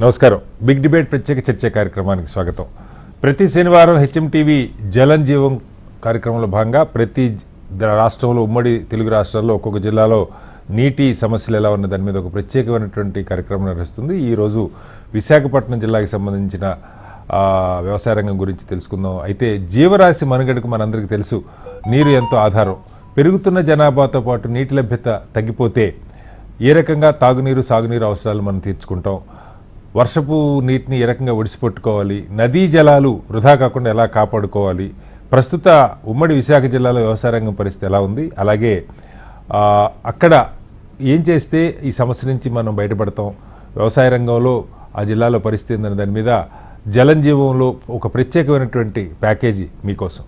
నమస్కారం. Big debate ప్రత్యేక చర్చ కార్యక్రమానికి స్వాగతం. ప్రతి శనివారం హెచ్ఎంటీవీ జలం జీవం కార్యక్రమంలో భాగంగా ప్రతి రాష్ట్రంలో ఉమ్మడి తెలుగు రాష్ట్రాల్లో ఒక్కొక్క జిల్లాలో నీటి సమస్యలు ఎలా ఉన్న దాని మీద ఒక ప్రత్యేకమైనటువంటి కార్యక్రమం నిర్వహిస్తుంది. ఈరోజు విశాఖపట్నం జిల్లాకి సంబంధించిన వ్యవసాయ రంగం గురించి తెలుసుకుందాం. అయితే జీవరాశి మనుగడకు మనందరికీ తెలుసు, నీరు ఎంతో ఆధారం. పెరుగుతున్న జనాభాతో పాటు నీటి లభ్యత తగ్గిపోతే ఏ రకంగా తాగునీరు సాగునీరు అవసరాలు మనం తీర్చుకుంటాం, వర్షపు నీటిని ఏ రకంగా ఒడిసిపెట్టుకోవాలి, నదీ జలాలు వృధా కాకుండా ఎలా కాపాడుకోవాలి, ప్రస్తుత ఉమ్మడి విశాఖ జిల్లాలో వ్యవసాయ రంగం పరిస్థితి ఎలా ఉంది, అలాగే అక్కడ ఏం చేస్తే ఈ సమస్య నుంచి మనం బయటపడతాం, వ్యవసాయ రంగంలో ఆ జిల్లాలో పరిస్థితి ఏందనే దాని మీద జలం జీవంలో ఒక ప్రత్యేకమైనటువంటి ప్యాకేజీ మీకోసం.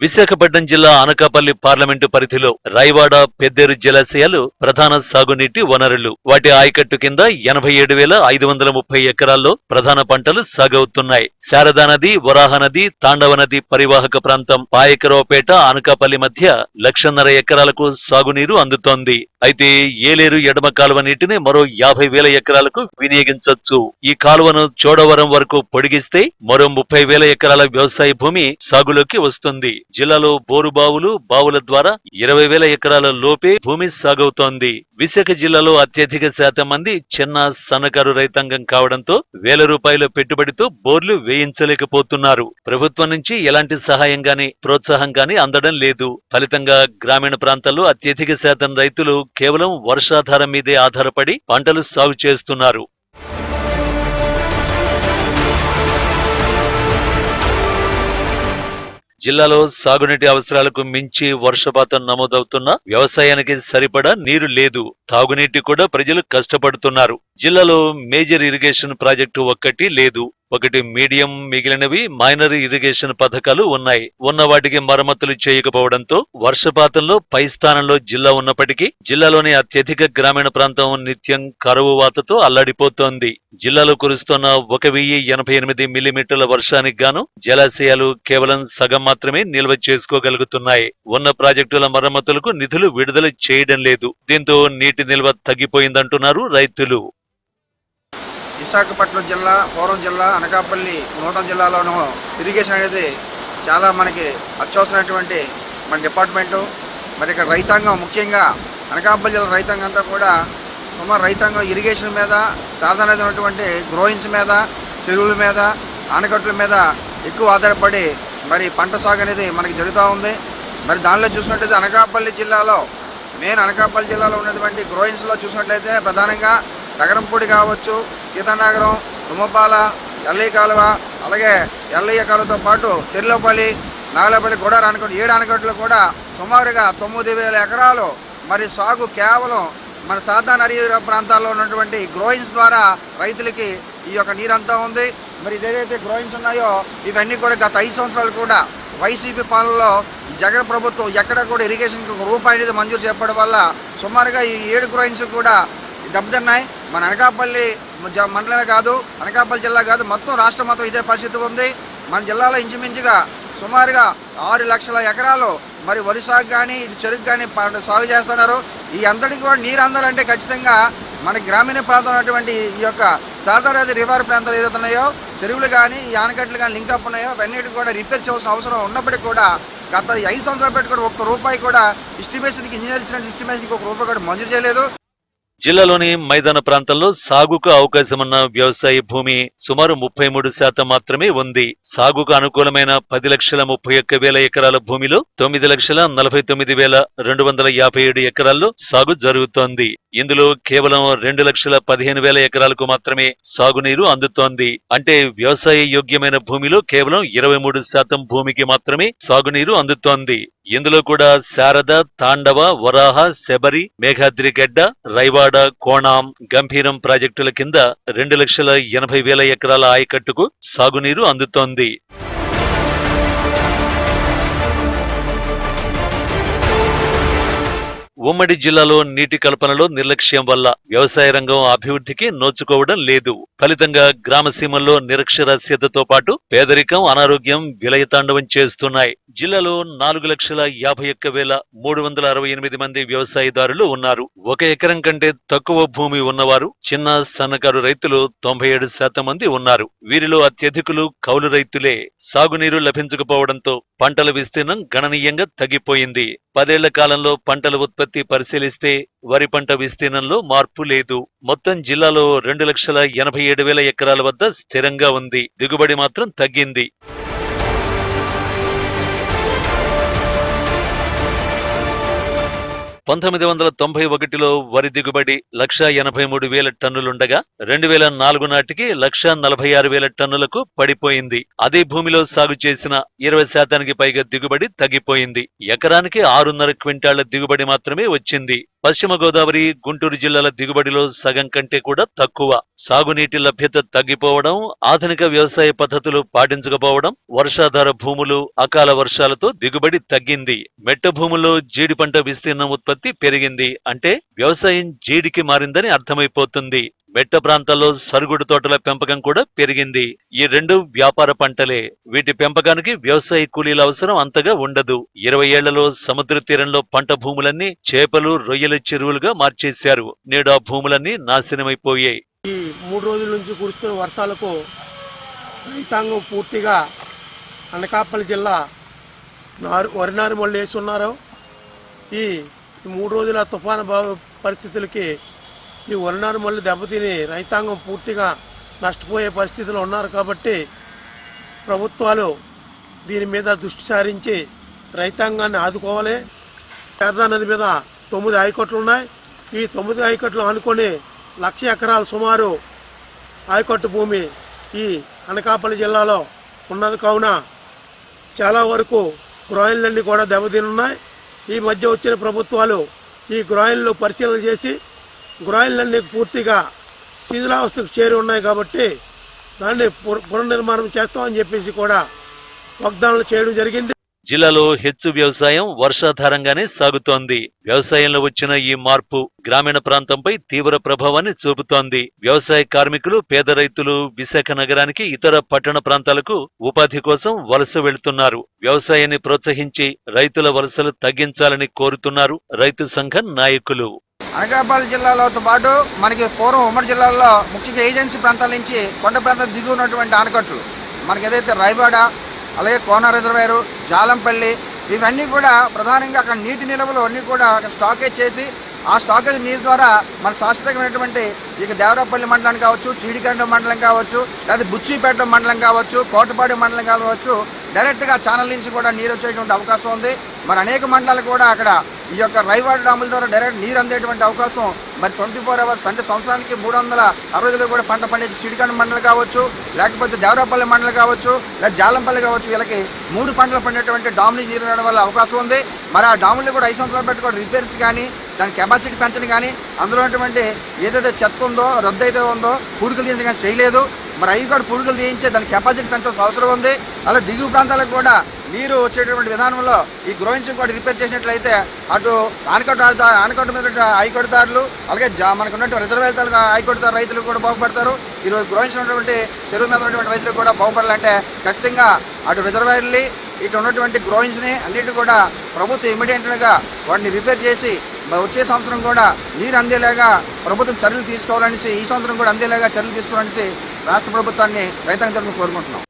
విశాఖపట్నం జిల్లా అనకాపల్లి పార్లమెంటు పరిధిలో రాయవాడ, పెద్దేరు జలాశయాలు ప్రధాన సాగునీటి వనరులు. వాటి ఆయకట్టు కింద 87,530 ఎకరాల్లో ప్రధాన పంటలు సాగవుతున్నాయి. శారదా నది, వరాహ నది, తాండవ నది పరివాహక ప్రాంతం పాయకరావుపేట, అనకాపల్లి మధ్య 1,50,000 ఎకరాలకు సాగునీరు అందుతోంది. అయితే ఏలేరు ఎడమ కాలువ నీటిని మరో 50,000 ఎకరాలకు వినియోగించొచ్చు. ఈ కాలువను చోడవరం వరకు పొడిగిస్తే మరో 30,000 ఎకరాల వ్యవసాయ భూమి సాగులోకి వస్తుంది. జిల్లాలో బోరుబావులు, బావుల ద్వారా 20,000 ఎకరాల లోపే భూమి సాగవుతోంది. విశాఖ జిల్లాలో అత్యధిక శాతం మంది చిన్న సన్నకారు రైతాంగం కావడంతో ₹1,000 పెట్టుబడితో బోర్లు వేయించలేకపోతున్నారు. ప్రభుత్వం నుంచి ఎలాంటి సహాయం గాని ప్రోత్సాహం గాని అందడం లేదు. ఫలితంగా గ్రామీణ ప్రాంతాల్లో అత్యధిక శాతం రైతులు కేవలం వర్షాధారం మీదే ఆధారపడి పంటలు సాగు చేస్తున్నారు. జిల్లాలో సాగునీటి అవసరాలకు మించి వర్షపాతం నమోదవుతున్నా వ్యవసాయానికి సరిపడా నీరు లేదు. తాగునీటి కూడా ప్రజలు కష్టపడుతున్నారు. జిల్లాలో మేజర్ ఇరిగేషన్ ప్రాజెక్టు ఒక్కటి లేదు. ఒకటి మీడియం, మిగిలినవి మైనర్ ఇరిగేషన్ పథకాలు ఉన్నాయి. ఉన్న వాటికి మరమ్మతులు చేయకపోవడంతో వర్షపాతంలో పై స్థానంలో జిల్లా ఉన్నప్పటికీ జిల్లాలోని అత్యధిక గ్రామీణ ప్రాంతం నిత్యం కరువు వాతతో అల్లాడిపోతోంది. జిల్లాలో కురుస్తున్న 1,088 మిల్లీమీటర్ల వర్షానికి గాను జలాశయాలు కేవలం సగం మాత్రమే నిల్వ చేసుకోగలుగుతున్నాయి. ఉన్న ప్రాజెక్టుల మరమ్మతులకు నిధులు విడుదల చేయడం లేదు. దీంతో నీటి నిల్వ తగ్గిపోయిందంటున్నారు రైతులు. విశాఖపట్నం జిల్లా, పూర్వం జిల్లా, అనకాపల్లి నూతన జిల్లాలోనూ ఇరిగేషన్ అనేది చాలా మనకి అత్యవసరమైనటువంటి మన డిపార్ట్మెంటు. మరి ఇక్కడ రైతాంగం, ముఖ్యంగా అనకాపల్లి జిల్లా రైతాంగం అంతా కూడా సుమారు రైతాంగం ఇరిగేషన్ మీద, సాధారణమైనటువంటి గ్రోయిన్స్ మీద, చెరువుల మీద, ఆనకట్టుల మీద ఎక్కువ ఆధారపడి మరి పంట సాగు అనేది మనకి జరుగుతూ ఉంది. మరి దానిలో చూసినట్టయితే అనకాపల్లి జిల్లాలో అనకాపల్లి జిల్లాలో ఉన్నటువంటి గ్రోయిన్స్లో చూసినట్లయితే ప్రధానంగా నగరంపూడి కావచ్చు, సీతానగరం, తుమ్మపాల, ఎల్లయ్య కాలువ, అలాగే ఎల్లయ్య కాలువతో పాటు చెర్లోపల్లి, నాగలపల్లి, గోడారు ఆనకట్టు, 7 ఆనకట్టులు కూడా సుమారుగా 9,000 ఎకరాలు మరి సాగు కేవలం మన సాధారణ నదీ ప్రాంతాల్లో ఉన్నటువంటి గ్రోయిన్స్ ద్వారా రైతులకి ఈ యొక్క నీరంతా ఉంది. మరి ఏదైతే గ్రోయిన్స్ ఉన్నాయో ఇవన్నీ కూడా గత 5 సంవత్సరాలు కూడా వైసీపీ పాలనలో జగన్ ప్రభుత్వం ఎక్కడ కూడా ఇరిగేషన్కి ₹1 అనేది మంజూరు చేయడం వల్ల సుమారుగా ఈ 7 గ్రోయిన్స్ కూడా దెబ్బతిన్నాయి. మన అనకాపల్లి మండలమే కాదు, అనకాపల్లి జిల్లా కాదు, మొత్తం రాష్ట్రం మొత్తం ఇదే పరిస్థితి ఉంది. మన జిల్లాలో ఇంచుమించుగా సుమారుగా 6 లక్షల ఎకరాలు మరి వరి సాగు కానీ, చెరుకు కానీ సాగు చేస్తున్నారు. ఈ అందరికీ కూడా నీరు అందాలంటే ఖచ్చితంగా మన గ్రామీణ ప్రాంతం ఉన్నటువంటి ఈ యొక్క సాధారణ రివర్ ప్రాంతాలు ఏదైతే ఉన్నాయో, చెరువులు కానీ, ఈ ఆనకట్లు కానీ లింకప్ ఉన్నాయో అవన్నీ కూడా రిపేర్ చేయాల్సిన అవసరం ఉన్నప్పటికీ కూడా గత 5 సంవత్సరాలు పెట్టి కూడా ₹1 కూడా ఎస్టిమేషన్కి, ఇంజనీర్ ఇచ్చిన ఎస్టిమేషన్కి ₹1 కూడా మంజూరు చేయలేదు. జిల్లాలోని మైదాన ప్రాంతంలో సాగుకు అవకాశమున్న వ్యవసాయ భూమి సుమారు 33% మాత్రమే ఉంది. సాగుకు అనుకూలమైన 10,31,000 ఎకరాల భూమిలో 9,49,257 ఎకరాల్లో సాగు జరుగుతోంది. ఇందులో కేవలం 2,15,000 ఎకరాలకు మాత్రమే సాగునీరు అందుతోంది. అంటే వ్యవసాయ యోగ్యమైన భూమిలో కేవలం 23% భూమికి మాత్రమే సాగునీరు అందుతోంది. ఇందులో కూడా శారద, తాండవ, వరాహ, శబరి, మేఘాద్రిగడ్డ, రైవాడ, కోణాం, గంభీరం ప్రాజెక్టుల కింద 2,80,000 ఎకరాల ఆయకట్టుకు సాగునీరు అందుతోంది. ఉమ్మడి జిల్లాలో నీటి కల్పనలో నిర్లక్ష్యం వల్ల వ్యవసాయ రంగం అభివృద్ధికి నోచుకోవడం లేదు. ఫలితంగా గ్రామసీమల్లో నిరక్షరాస్యతతో పాటు పేదరికం, అనారోగ్యం విలయతాండవం చేస్తున్నాయి. జిల్లాలో 4,51,368 మంది వ్యవసాయదారులు ఉన్నారు. 1 ఎకరం కంటే తక్కువ భూమి ఉన్నవారు, చిన్న సన్నకారు రైతులు 97% మంది ఉన్నారు. వీరిలో అత్యధికులు కౌలు రైతులే. సాగునీరు లభించకపోవడంతో పంటల విస్తీర్ణం గణనీయంగా తగ్గిపోయింది. 10 ఏళ్ల కాలంలో పంటల ఉత్పత్తి పరిశీలిస్తే వరి పంట విస్తీర్ణంలో మార్పు లేదు. మొత్తం జిల్లాలో 2,87,000 ఎకరాల వద్ద స్థిరంగా ఉంది. దిగుబడి మాత్రం తగ్గింది. 1991లో వరి దిగుబడి 1,83,000 టన్నులుండగా 2004 నాటికి 1,46,000 టన్నులకు పడిపోయింది. అదే భూమిలో సాగు చేసిన 20% పైగా దిగుబడి తగ్గిపోయింది. ఎకరానికి 6.5 క్వింటాళ్ల దిగుబడి మాత్రమే వచ్చింది. పశ్చిమ గోదావరి, గుంటూరు జిల్లాల దిగుబడిలో సగం కంటే కూడా తక్కువ. సాగునీటి లభ్యత తగ్గిపోవడం, ఆధునిక వ్యవసాయ పద్ధతులు పాటించకపోవడం, వర్షాధార భూములు, అకాల వర్షాలతో దిగుబడి తగ్గింది. మెట్ట భూముల్లో జీడి పంట విస్తీర్ణం ఉత్పత్తి పెరిగింది. అంటే వ్యవసాయం జీడికి మారిందని అర్థమైపోతుంది. మెట్ట ప్రాంతాల్లో సరుగుడు తోటల పెంపకం కూడా పెరిగింది. ఈ 2 వ్యాపార పంటలే. వీటి పెంపకానికి వ్యవసాయ కూలీల అవసరం అంతగా ఉండదు. 20 ఏళ్లలో సముద్ర తీరంలో పంట భూములన్నీ చేపలు, రొయ్యల చెరువులుగా మార్చేశారు. నేడు ఆ భూములన్నీ నాశనమైపోయాయి. ఈ 3 రోజుల నుంచి కురుస్తున్న వర్షాలకు రైతాంగం పూర్తిగా అనకాపల్లి జిల్లా వరి నారుమళ్ళు వేసి ఉన్నారు. ఈ 3 రోజుల తుఫాను పరిస్థితులకి ఈ వరి నారుమళ్ళు దెబ్బతిని రైతాంగం పూర్తిగా నష్టపోయే పరిస్థితిలో ఉన్నారు. కాబట్టి ప్రభుత్వాలు దీని మీద దృష్టి సారించి రైతాంగాన్ని ఆదుకోవాలి. శారదా నది మీద 9 ఆయకట్లు ఉన్నాయి. ఈ 9 ఆయకట్లు ఆనుకొని 1,00,000 ఎకరాలు సుమారు ఆయకట్టు భూమి ఈ అనకాపల్లి జిల్లాలో ఉన్నది. కావున చాలా వరకు గ్రాయిన్లన్నీ కూడా దెబ్బతినున్నాయి. ఈ మధ్య వచ్చిన ప్రభుత్వాలు ఈ గ్రాయిన్లు పరిశీలన చేసి గ్రాయిన్లన్నీ పూర్తిగా శిథిలావస్థకు చేరి ఉన్నాయి. కాబట్టి దాన్ని పునర్నిర్మాణం చేస్తామని చెప్పేసి కూడా వాగ్దానాలు చేయడం జరిగింది. జిల్లాలో హెచ్చు వ్యవసాయం వర్షాధారంగానే సాగుతోంది. వ్యవసాయంలో వచ్చిన ఈ మార్పు గ్రామీణ ప్రాంతంపై తీవ్ర ప్రభావాన్ని చూపుతోంది. వ్యవసాయ కార్మికులు, పేద రైతులు విశాఖ నగరానికి, ఇతర పట్టణ ప్రాంతాలకు ఉపాధి కోసం వలస వెళ్తున్నారు. వ్యవసాయాన్ని ప్రోత్సహించి రైతుల వలసలు తగ్గించాలని కోరుతున్నారు రైతు సంఘం నాయకులు. అనకాపల్లి జిల్లాలతో పాటు మనకి పూర్వం ఉమ్మడి జిల్లాల్లో ముఖ్యంగా ఏజెన్సీ ప్రాంతాల నుంచి కొండ ప్రాంతాలు దిగు ఉన్నటువంటి ఆనకట్లు మనకి ఏదైతే రాయవాడ, అలాగే కోన రిజర్వాయరు, జాలంపల్లి, ఇవన్నీ కూడా ప్రధానంగా అక్కడ నీటి నిల్వలు అన్నీ కూడా అక్కడ స్టాకేజ్ చేసి ఆ స్టాకేజ్ నీరు ద్వారా మన శాశ్వతమైనటువంటి ఇక దేవరాపల్లి మండలం కావచ్చు, చీడికండ మండలం కావచ్చు, లేదా బుచ్చిపేట మండలం కావచ్చు, కోటపాడి మండలం కావచ్చు, డైరెక్ట్గా ఛానల్ నుంచి కూడా నీరు వచ్చేటువంటి అవకాశం ఉంది. మరి అనేక మండలాలు కూడా అక్కడ ఈ యొక్క రైవాడ డాముల ద్వారా డైరెక్ట్ నీరు అందేటువంటి అవకాశం మరి 24 అవర్స్ అంటే సంవత్సరానికి 360 రోజులు కూడా పంట పండించి చీడికండ మండలం కావచ్చు, లేకపోతే దేవరాపల్లి మండలం కావచ్చు, లేదా జాలంపల్లి కావచ్చు, వీళ్ళకి 3 పంటలు పండేటువంటి డామ్ నుంచి నీరు రావడం వల్ల అవకాశం ఉంది. మరి ఆ డాములు కూడా 5 సంవత్సరాలు పెట్టుకోవడం రిపేర్స్ కానీ, దాని కెపాసిటీ పెంచడం కానీ, అందులో ఉన్నటువంటి ఏదైతే చెత్త ఉందో, రద్దు అయితే ఉందో పూడికలు తీయించడం కానీ చేయలేదు. మరి అవి కూడా పూడికలు తీయించే దాని కెపాసిటీ పెంచాల్సిన అవసరం ఉంది. అలా దిగువ ప్రాంతాలకు కూడా నీరు వచ్చేటటువంటి విధానంలో ఈ గ్రోయిన్స్ కూడా రిపేర్ చేసినట్లయితే అటు ఆనకట్టు మీద ఆయకట్టుదారులు, అలాగే మనకు ఉన్నటువంటి రిజర్వేర్ ఆయకట్టుదారు రైతులు కూడా బాగుపడతారు. ఈరోజు గ్రోయిన్స్ ఉన్నటువంటి చెరువు మీద ఉన్నటువంటి రైతులు కూడా బాగుపడాలంటే ఖచ్చితంగా అటు రిజర్వాయర్లు, ఇటు ఉన్నటువంటి గ్రోయిన్స్ని అన్నిటి కూడా ప్రభుత్వం ఇమీడియట్గా వాటిని రిపేర్ చేసి వచ్చే సంవత్సరం కూడా నీరు అందేలాగా ప్రభుత్వం చర్యలు తీసుకోవాలనేసి, ఈ సంవత్సరం కూడా అందేలాగా చర్యలు తీసుకోవాలనేసి రాష్ట్ర ప్రభుత్వాన్ని రైతాంగ తరఫున కోరుకుంటున్నాం.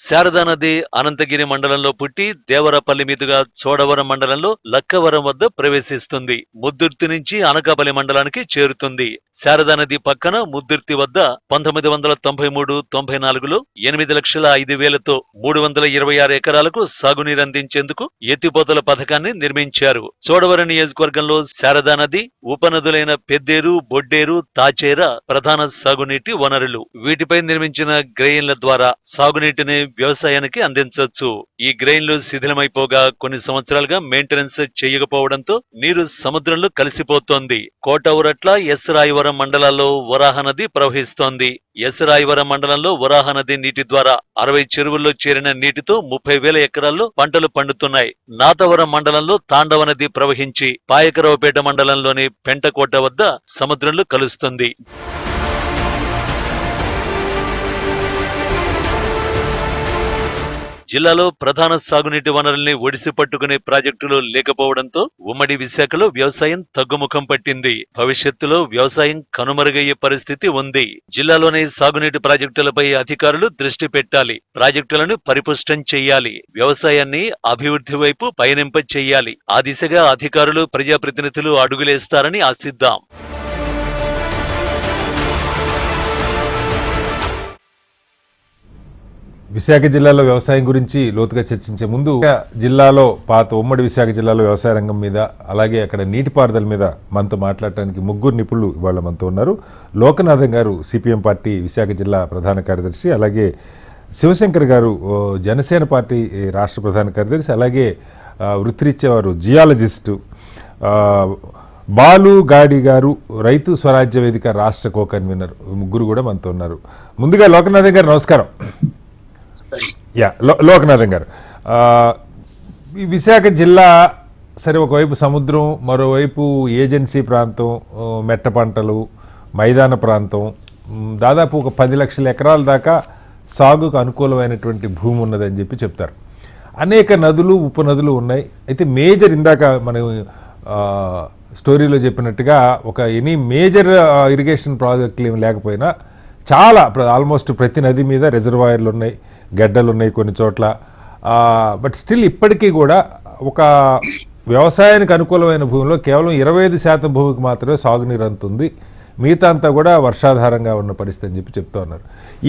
శారదా నది అనంతగిరి మండలంలో పుట్టి దేవరపల్లి మీదుగా చోడవరం మండలంలో లక్కవరం వద్ద ప్రవేశిస్తుంది. ముద్దుర్తి నుంచి అనకాపల్లి మండలానికి చేరుతుంది. శారదా నది పక్కన ముద్దుర్తి వద్ద 1993-94లో 8,05,000తో 326 ఎకరాలకు సాగునీరు అందించేందుకు ఎత్తిపోతల పథకాన్ని నిర్మించారు. చోడవరం నియోజకవర్గంలో శారదా నది, ఉపనదులైన పెద్దేరు, బొడ్డేరు, తాచేర ప్రధాన సాగునీటి వనరులు. వీటిపై నిర్మించిన గ్రెయిన్ల ద్వారా సాగునీటిని వ్యవసాయానికి అందించవచ్చు. ఈ గ్రెయిన్లు శిథిలమైపోగా కొన్ని సంవత్సరాలుగా మెయింటెనెన్స్ చేయకపోవడంతో నీరు సముద్రంలో కలిసిపోతోంది. కోటౌరట్ల, ఎస్ రాయవరం మండలాల్లో వరాహ నది ప్రవహిస్తోంది. ఎస్ రాయవరం మండలంలో వరాహ నది నీటి ద్వారా 60 చెరువుల్లో చేరిన నీటితో 30,000 ఎకరాల్లో పంటలు పండుతున్నాయి. నాతవరం మండలంలో తాండవ నది ప్రవహించి పాయకరావుపేట మండలంలోని పెంటకోట వద్ద సముద్రంలో కలుస్తుంది. జిల్లాలో ప్రధాన సాగునీటి వనరుల్ని ఒడిసి పట్టుకునే ప్రాజెక్టులు లేకపోవడంతో ఉమ్మడి విశాఖలో వ్యవసాయం తగ్గుముఖం పట్టింది. భవిష్యత్తులో వ్యవసాయం కనుమరుగయ్యే పరిస్థితి ఉంది. జిల్లాలోని సాగునీటి ప్రాజెక్టులపై అధికారులు దృష్టి పెట్టాలి. ప్రాజెక్టులను పరిపుష్టం చెయ్యాలి. వ్యవసాయాన్ని అభివృద్ధి వైపు పయనింప చెయ్యాలి. ఆ దిశగా అధికారులు, ప్రజాప్రతినిధులు అడుగులేస్తారని ఆశిద్దాం. విశాఖ జిల్లాలో వ్యవసాయం గురించి లోతుగా చర్చించే ముందు జిల్లాలో ఉమ్మడి విశాఖ జిల్లాలో వ్యవసాయ రంగం మీద, అలాగే అక్కడ నీటిపారుదల మీద మనతో మాట్లాడటానికి 3 నిపుణులు ఇవాళ మనతో ఉన్నారు. లోకనాథం గారు సిపిఎం పార్టీ విశాఖ జిల్లా ప్రధాన కార్యదర్శి, అలాగే శివశంకర్ గారు జనసేన పార్టీ రాష్ట్ర ప్రధాన కార్యదర్శి, అలాగే వృత్తిరీత్యా వారు జియాలజిస్టు, బాలు గాడి గారు రైతు స్వరాజ్య వేదిక రాష్ట్ర కో కన్వీనర్. 3 కూడా మనతో ఉన్నారు. ముందుగా లోకనాథం గారు నమస్కారం. లోకనాథం గారు, ఈ విశాఖ జిల్లా సరే ఒకవైపు సముద్రం, మరోవైపు ఏజెన్సీ ప్రాంతం, మెట్ట పంటలు, మైదాన ప్రాంతం, దాదాపు ఒక 10 లక్షల ఎకరాల దాకా సాగుకు అనుకూలమైనటువంటి భూమి ఉన్నదని చెప్పి చెప్తారు. అనేక నదులు, ఉపనదులు ఉన్నాయి. అయితే మేజర్ ఇందాక మనం స్టోరీలో చెప్పినట్టుగా ఒక ఎనీ మేజర్ ఇరిగేషన్ ప్రాజెక్టులు ఏమి లేకపోయినా చాలా ఆల్మోస్ట్ ప్రతి నది మీద రిజర్వాయర్లు ఉన్నాయి, గడ్డలు ఉన్నాయి కొన్ని చోట్ల. బట్ స్టిల్ ఇప్పటికీ కూడా ఒక వ్యవసాయానికి అనుకూలమైన భూమిలో కేవలం 25% భూమికి మాత్రమే సాగునీరు అందుతుంది. మిగతా అంతా కూడా వర్షాధారంగా ఉన్న పరిస్థితి అని చెప్పి చెప్తూ ఉన్నారు.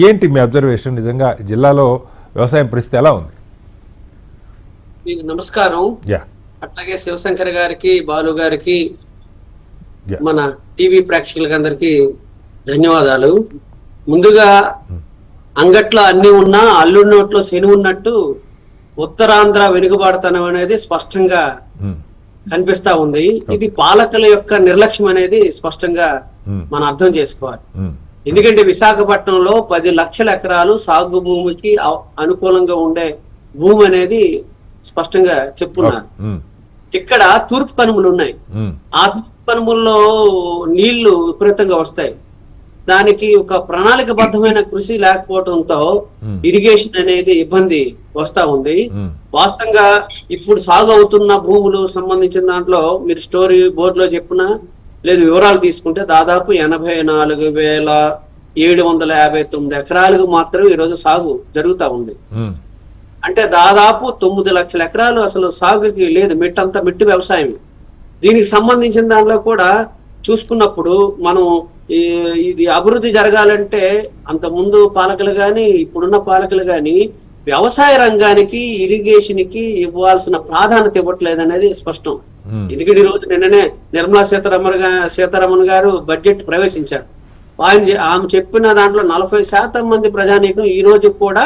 ఏంటి మీ అబ్జర్వేషన్? నిజంగా జిల్లాలో వ్యవసాయం పరిస్థితి ఎలా ఉంది? నమస్కారం. అట్లాగే శివశంకర్ గారికి, బాలు గారికి, మన టీవీ ప్రేక్షకులకి అందరికి ధన్యవాదాలు. ముందుగా అంగట్లో అన్ని ఉన్నా అల్లుడి నోట్లో శని ఉన్నట్టు ఉత్తరాంధ్ర వెనుకబాటుతనం అనేది స్పష్టంగా కనిపిస్తా ఉంది. ఇది పాలకుల యొక్క నిర్లక్ష్యం అనేది స్పష్టంగా మనం అర్థం చేసుకోవాలి. ఎందుకంటే విశాఖపట్నంలో 10 లక్షల ఎకరాలు సాగు భూమికి అనుకూలంగా ఉండే భూమి అనేది స్పష్టంగా చెప్పున్నారు. ఇక్కడ తూర్పు కనుమలు ఉన్నాయి. ఆ తూర్పు కనుమల్లో నీళ్లు విపరీతంగా వస్తాయి. దానికి ఒక ప్రణాళికబద్ధమైన కృషి లేకపోవడంతో ఇరిగేషన్ అనేది ఇబ్బంది వస్తా ఉంది. వాస్తవంగా ఇప్పుడు సాగు అవుతున్న భూములు సంబంధించిన దాంట్లో మీరు స్టోరీ బోర్డులో చెప్పిన లేదు వివరాలు తీసుకుంటే దాదాపు 84,759 ఎకరాలకు మాత్రం ఈరోజు సాగు జరుగుతా ఉంది. అంటే దాదాపు 9 లక్షల ఎకరాలు అసలు సాగుకి లేదు, మిట్టి వ్యవసాయం. దీనికి సంబంధించిన దాంట్లో కూడా చూసుకున్నప్పుడు మనం ఇది అభివృద్ధి జరగాలంటే అంత ముందు పాలకులు గాని ఇప్పుడున్న పాలకులు గాని వ్యవసాయ రంగానికి, ఇరిగేషన్ కి ఇవ్వాల్సిన ప్రాధాన్యత ఇవ్వట్లేదు అనేది స్పష్టం. ఎందుకంటే ఈ రోజు నిన్ననే నిర్మలా సీతారామన్ గారు బడ్జెట్ ప్రవేశించారు. ఆమె చెప్పిన దాంట్లో 40% మంది ప్రజానీకం ఈ రోజు కూడా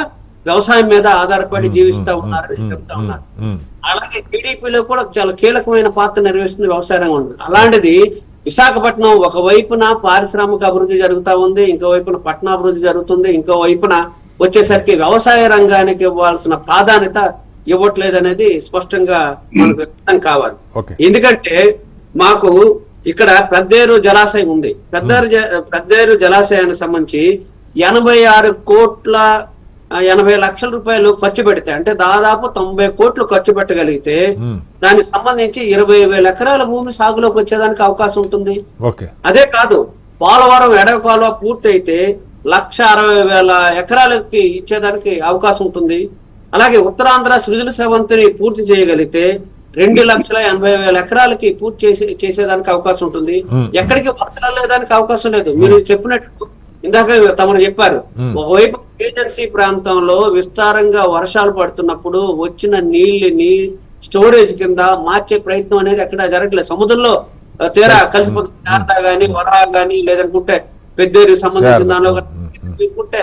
వ్యవసాయం మీద ఆధారపడి జీవిస్తా ఉన్నారని చెప్తా ఉన్నారు. అలాగే టీడీపీలో కూడా చాలా కీలకమైన పాత్ర నిర్వహిస్తుంది వ్యవసాయ రంగం. అలాంటిది విశాఖపట్నం ఒకవైపున పారిశ్రామిక అభివృద్ధి జరుగుతా ఉంది, ఇంకో వైపున పట్టణాభివృద్ధి జరుగుతుంది, ఇంకో వైపున వచ్చేసరికి వ్యవసాయ రంగానికి ఇవ్వాల్సిన ప్రాధాన్యత ఇవ్వట్లేదు అనేది స్పష్టంగా మనకు అర్థం కావాలి. ఎందుకంటే మాకు ఇక్కడ పెద్దేరు జలాశయం ఉంది. పెద్దేరు జలాశయానికి సంబంధించి 86,80 లక్షల రూపాయలు ఖర్చు పెడితే, అంటే దాదాపు 90 కోట్లు ఖర్చు పెట్టగలిగితే దానికి సంబంధించి 20,000 ఎకరాల భూమి సాగులోకి వచ్చేదానికి అవకాశం ఉంటుంది. అదే కాదు, పోలవరం ఎడవ కాలువ పూర్తి అయితే 1,60,000 ఎకరాలకి ఇచ్చేదానికి అవకాశం ఉంటుంది. అలాగే ఉత్తరాంధ్ర సృజన స్రవంతిని పూర్తి చేయగలిగితే 2,80,000 ఎకరాలకి పూర్తి చేసేదానికి అవకాశం ఉంటుంది. ఎక్కడికి వర్షాలు వెళ్ళేదానికి అవకాశం లేదు. మీరు చెప్పినట్టు ఇందాక తమను చెప్పారు, ఒకవైపు ఏజెన్సీ ప్రాంతంలో విస్తారంగా వర్షాలు పడుతున్నప్పుడు వచ్చిన నీళ్ళని స్టోరేజ్ కింద మార్చే ప్రయత్నం అనేది ఎక్కడ జరగట్లేదు. సముద్రంలో తీరా కలిసిపోతుంది. శారదా గాని, వరాహ గాని, లేదనుకుంటే పెద్దేరికి సంబంధించిన దానిలో చూసుకుంటే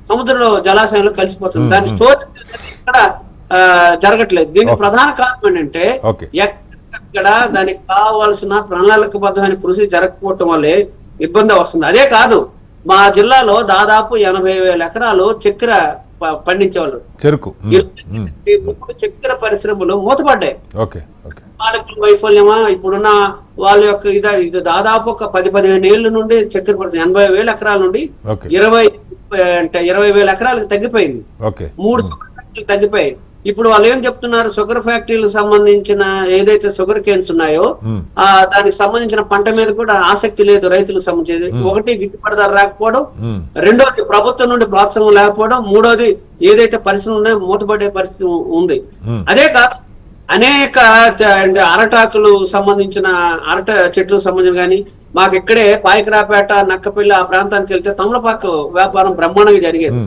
సముద్రంలో జలాశయంలో కలిసిపోతుంది. దాని స్టోరేజ్ అనేది ఇక్కడ జరగట్లేదు. దీనికి ప్రధాన కారణం ఏంటంటే ఎక్కడ దానికి కావాల్సిన ప్రణాళికబద్ధమైన కృషి జరగకపోవటం వల్లే ఇబ్బంది వస్తుంది. అదే కాదు, మా జిల్లాలో దాదాపు 80,000 ఎకరాలు చక్కెర పండించేవాళ్ళు. చెరుకు చక్కెర పరిశ్రమలు మూతపడ్డాయి. పాలకుల వైఫల్యమా, ఇప్పుడున్న వాళ్ళ యొక్క ఇది దాదాపు ఒక 10-15 ఏళ్ల నుండి చక్కెర పరిశ్రమ 80,000 ఎకరాల నుండి 20,000 ఎకరాలకు తగ్గిపోయింది. 3 షుగర్ ఫ్యాక్టరీలు తగ్గిపోయాయి. ఇప్పుడు వాళ్ళు ఏం చెప్తున్నారు, షుగర్ ఫ్యాక్టరీలకు సంబంధించిన ఏదైతే షుగర్ కేన్స్ ఉన్నాయో దానికి సంబంధించిన పంట మీద కూడా ఆసక్తి లేదు రైతులకు సంబంధించి. ఒకటి గిట్టుబాటు ధర రాకపోవడం, రెండోది ప్రభుత్వం నుండి ప్రోత్సాహం లేకపోవడం, మూడోది ఏదైతే పరిశ్రమ ఉన్నాయో మూతపడే పరిస్థితి ఉంది. అదే కాదు, అనేక అరటాకులు సంబంధించిన అరట చెట్లు సంబంధించిన కానీ మాకు ఇక్కడే పాయకరాపేట, నక్కపల్లి ఆ ప్రాంతానికి వెళ్తే తమలపాకు వ్యాపారం బ్రహ్మాండంగా జరిగేది.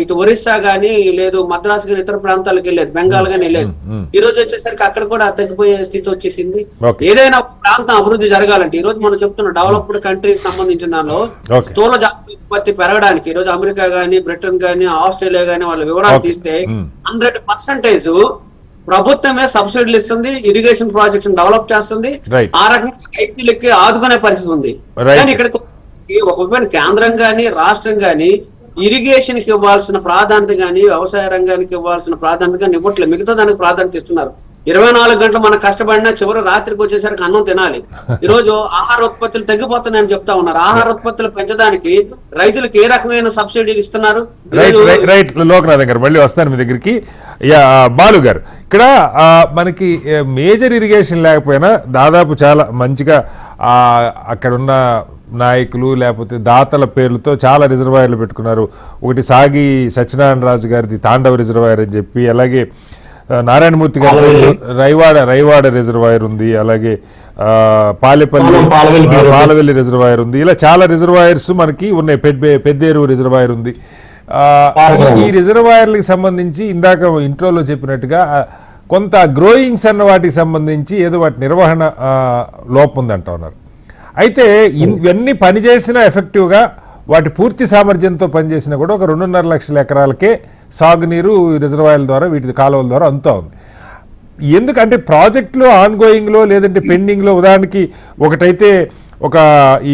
ఇటు ఒరిస్సా గానీ లేదు మద్రాసు గానీ ఇతర ప్రాంతాలకు వెళ్ళేది, బెంగాల్ గానీ వెళ్ళేది. ఈ రోజు వచ్చేసరికి అక్కడ కూడా తగ్గిపోయే స్థితి వచ్చేసింది. ఏదైనా ప్రాంతం అభివృద్ధి జరగాలంటే ఈ రోజు మనం చెప్తున్న డెవలప్డ్ కంట్రీకి సంబంధించిన దానిలో స్థూల జాతీయ ఉత్పత్తి పెరగడానికి ఈ రోజు అమెరికా గానీ, బ్రిటన్ గానీ, ఆస్ట్రేలియా గానీ వాళ్ళ వివరాలు తీస్తే 100% ప్రభుత్వమే సబ్సిడీలు ఇస్తుంది, ఇరిగేషన్ ప్రాజెక్ట్ డెవలప్ చేస్తుంది, ఆ రకంగా రైతులకి ఆదుకునే పరిస్థితి ఉంది. కానీ ఇక్కడ ఒక కేంద్రం గానీ రాష్ట్రం గానీ ఇరిగేషన్ కి ఇవ్వాల్సిన ప్రాధాన్యత గానీ వ్యవసాయ రంగానికి ఇవ్వాల్సిన ప్రాధాన్యత గానీ ఇవ్వట్లేదు. మిగతా దానికి ప్రాధాన్యత ఇస్తున్నారు. 24 గంటలు మనం కష్టపడినా చివరి రాత్రికి వచ్చేసరికి అన్నం తినాలి. ఈ రోజు ఆహార ఉత్పత్తులు తగ్గిపోతున్నాయని చెప్తా ఉన్నారు. ఆహార ఉత్పత్తులు పెంచడానికి రైతులకు ఏ రకమైన సబ్సిడీలు ఇస్తున్నారు? రైట్ లోకనాథ్ గారు మళ్ళీ వస్తాను మీ దగ్గరికి. బాలు గారు, ఇక్కడ మనకి మేజర్ ఇరిగేషన్ లేకపోయినా దాదాపు చాలా మంచిగా అక్కడున్న నాయకులు లేకపోతే దాతల పేర్లతో చాలా రిజర్వాయర్లు పెట్టుకున్నారు. ఒకటి సాగి సత్యనారాయణ రాజు గారిది తాండవ రిజర్వాయర్ అని చెప్పి, అలాగే నారాయణమూర్తి గారి రైవాడ రిజర్వాయర్ ఉంది, అలాగే పాలవెల్లి రిజర్వాయర్ ఉంది. ఇలా చాలా రిజర్వాయర్స్ మనకి ఉన్నాయి. పెద్దేరు రిజర్వాయర్ ఉంది. ఈ రిజర్వాయర్లకు సంబంధించి ఇందాక ఇంట్రోలో చెప్పినట్టుగా కొంత గ్రోయింగ్స్ అన్న వాటికి సంబంధించి ఏదో వాటి నిర్వహణ లోపం ఉందంటా ఉన్నారు. అయితే ఇవన్నీ పనిచేసినా ఎఫెక్టివ్గా వాటి పూర్తి సామర్థ్యంతో పనిచేసినా కూడా ఒక 2.5 లక్షల ఎకరాలకే సాగునీరు రిజర్వాయర్ల ద్వారా వీటి కాలువల ద్వారా అందుతూ ఉంది. ఎందుకంటే ప్రాజెక్టులు ఆన్గోయింగ్లో లేదంటే పెండింగ్లో, ఉదాహరణకి ఒకటైతే ఒక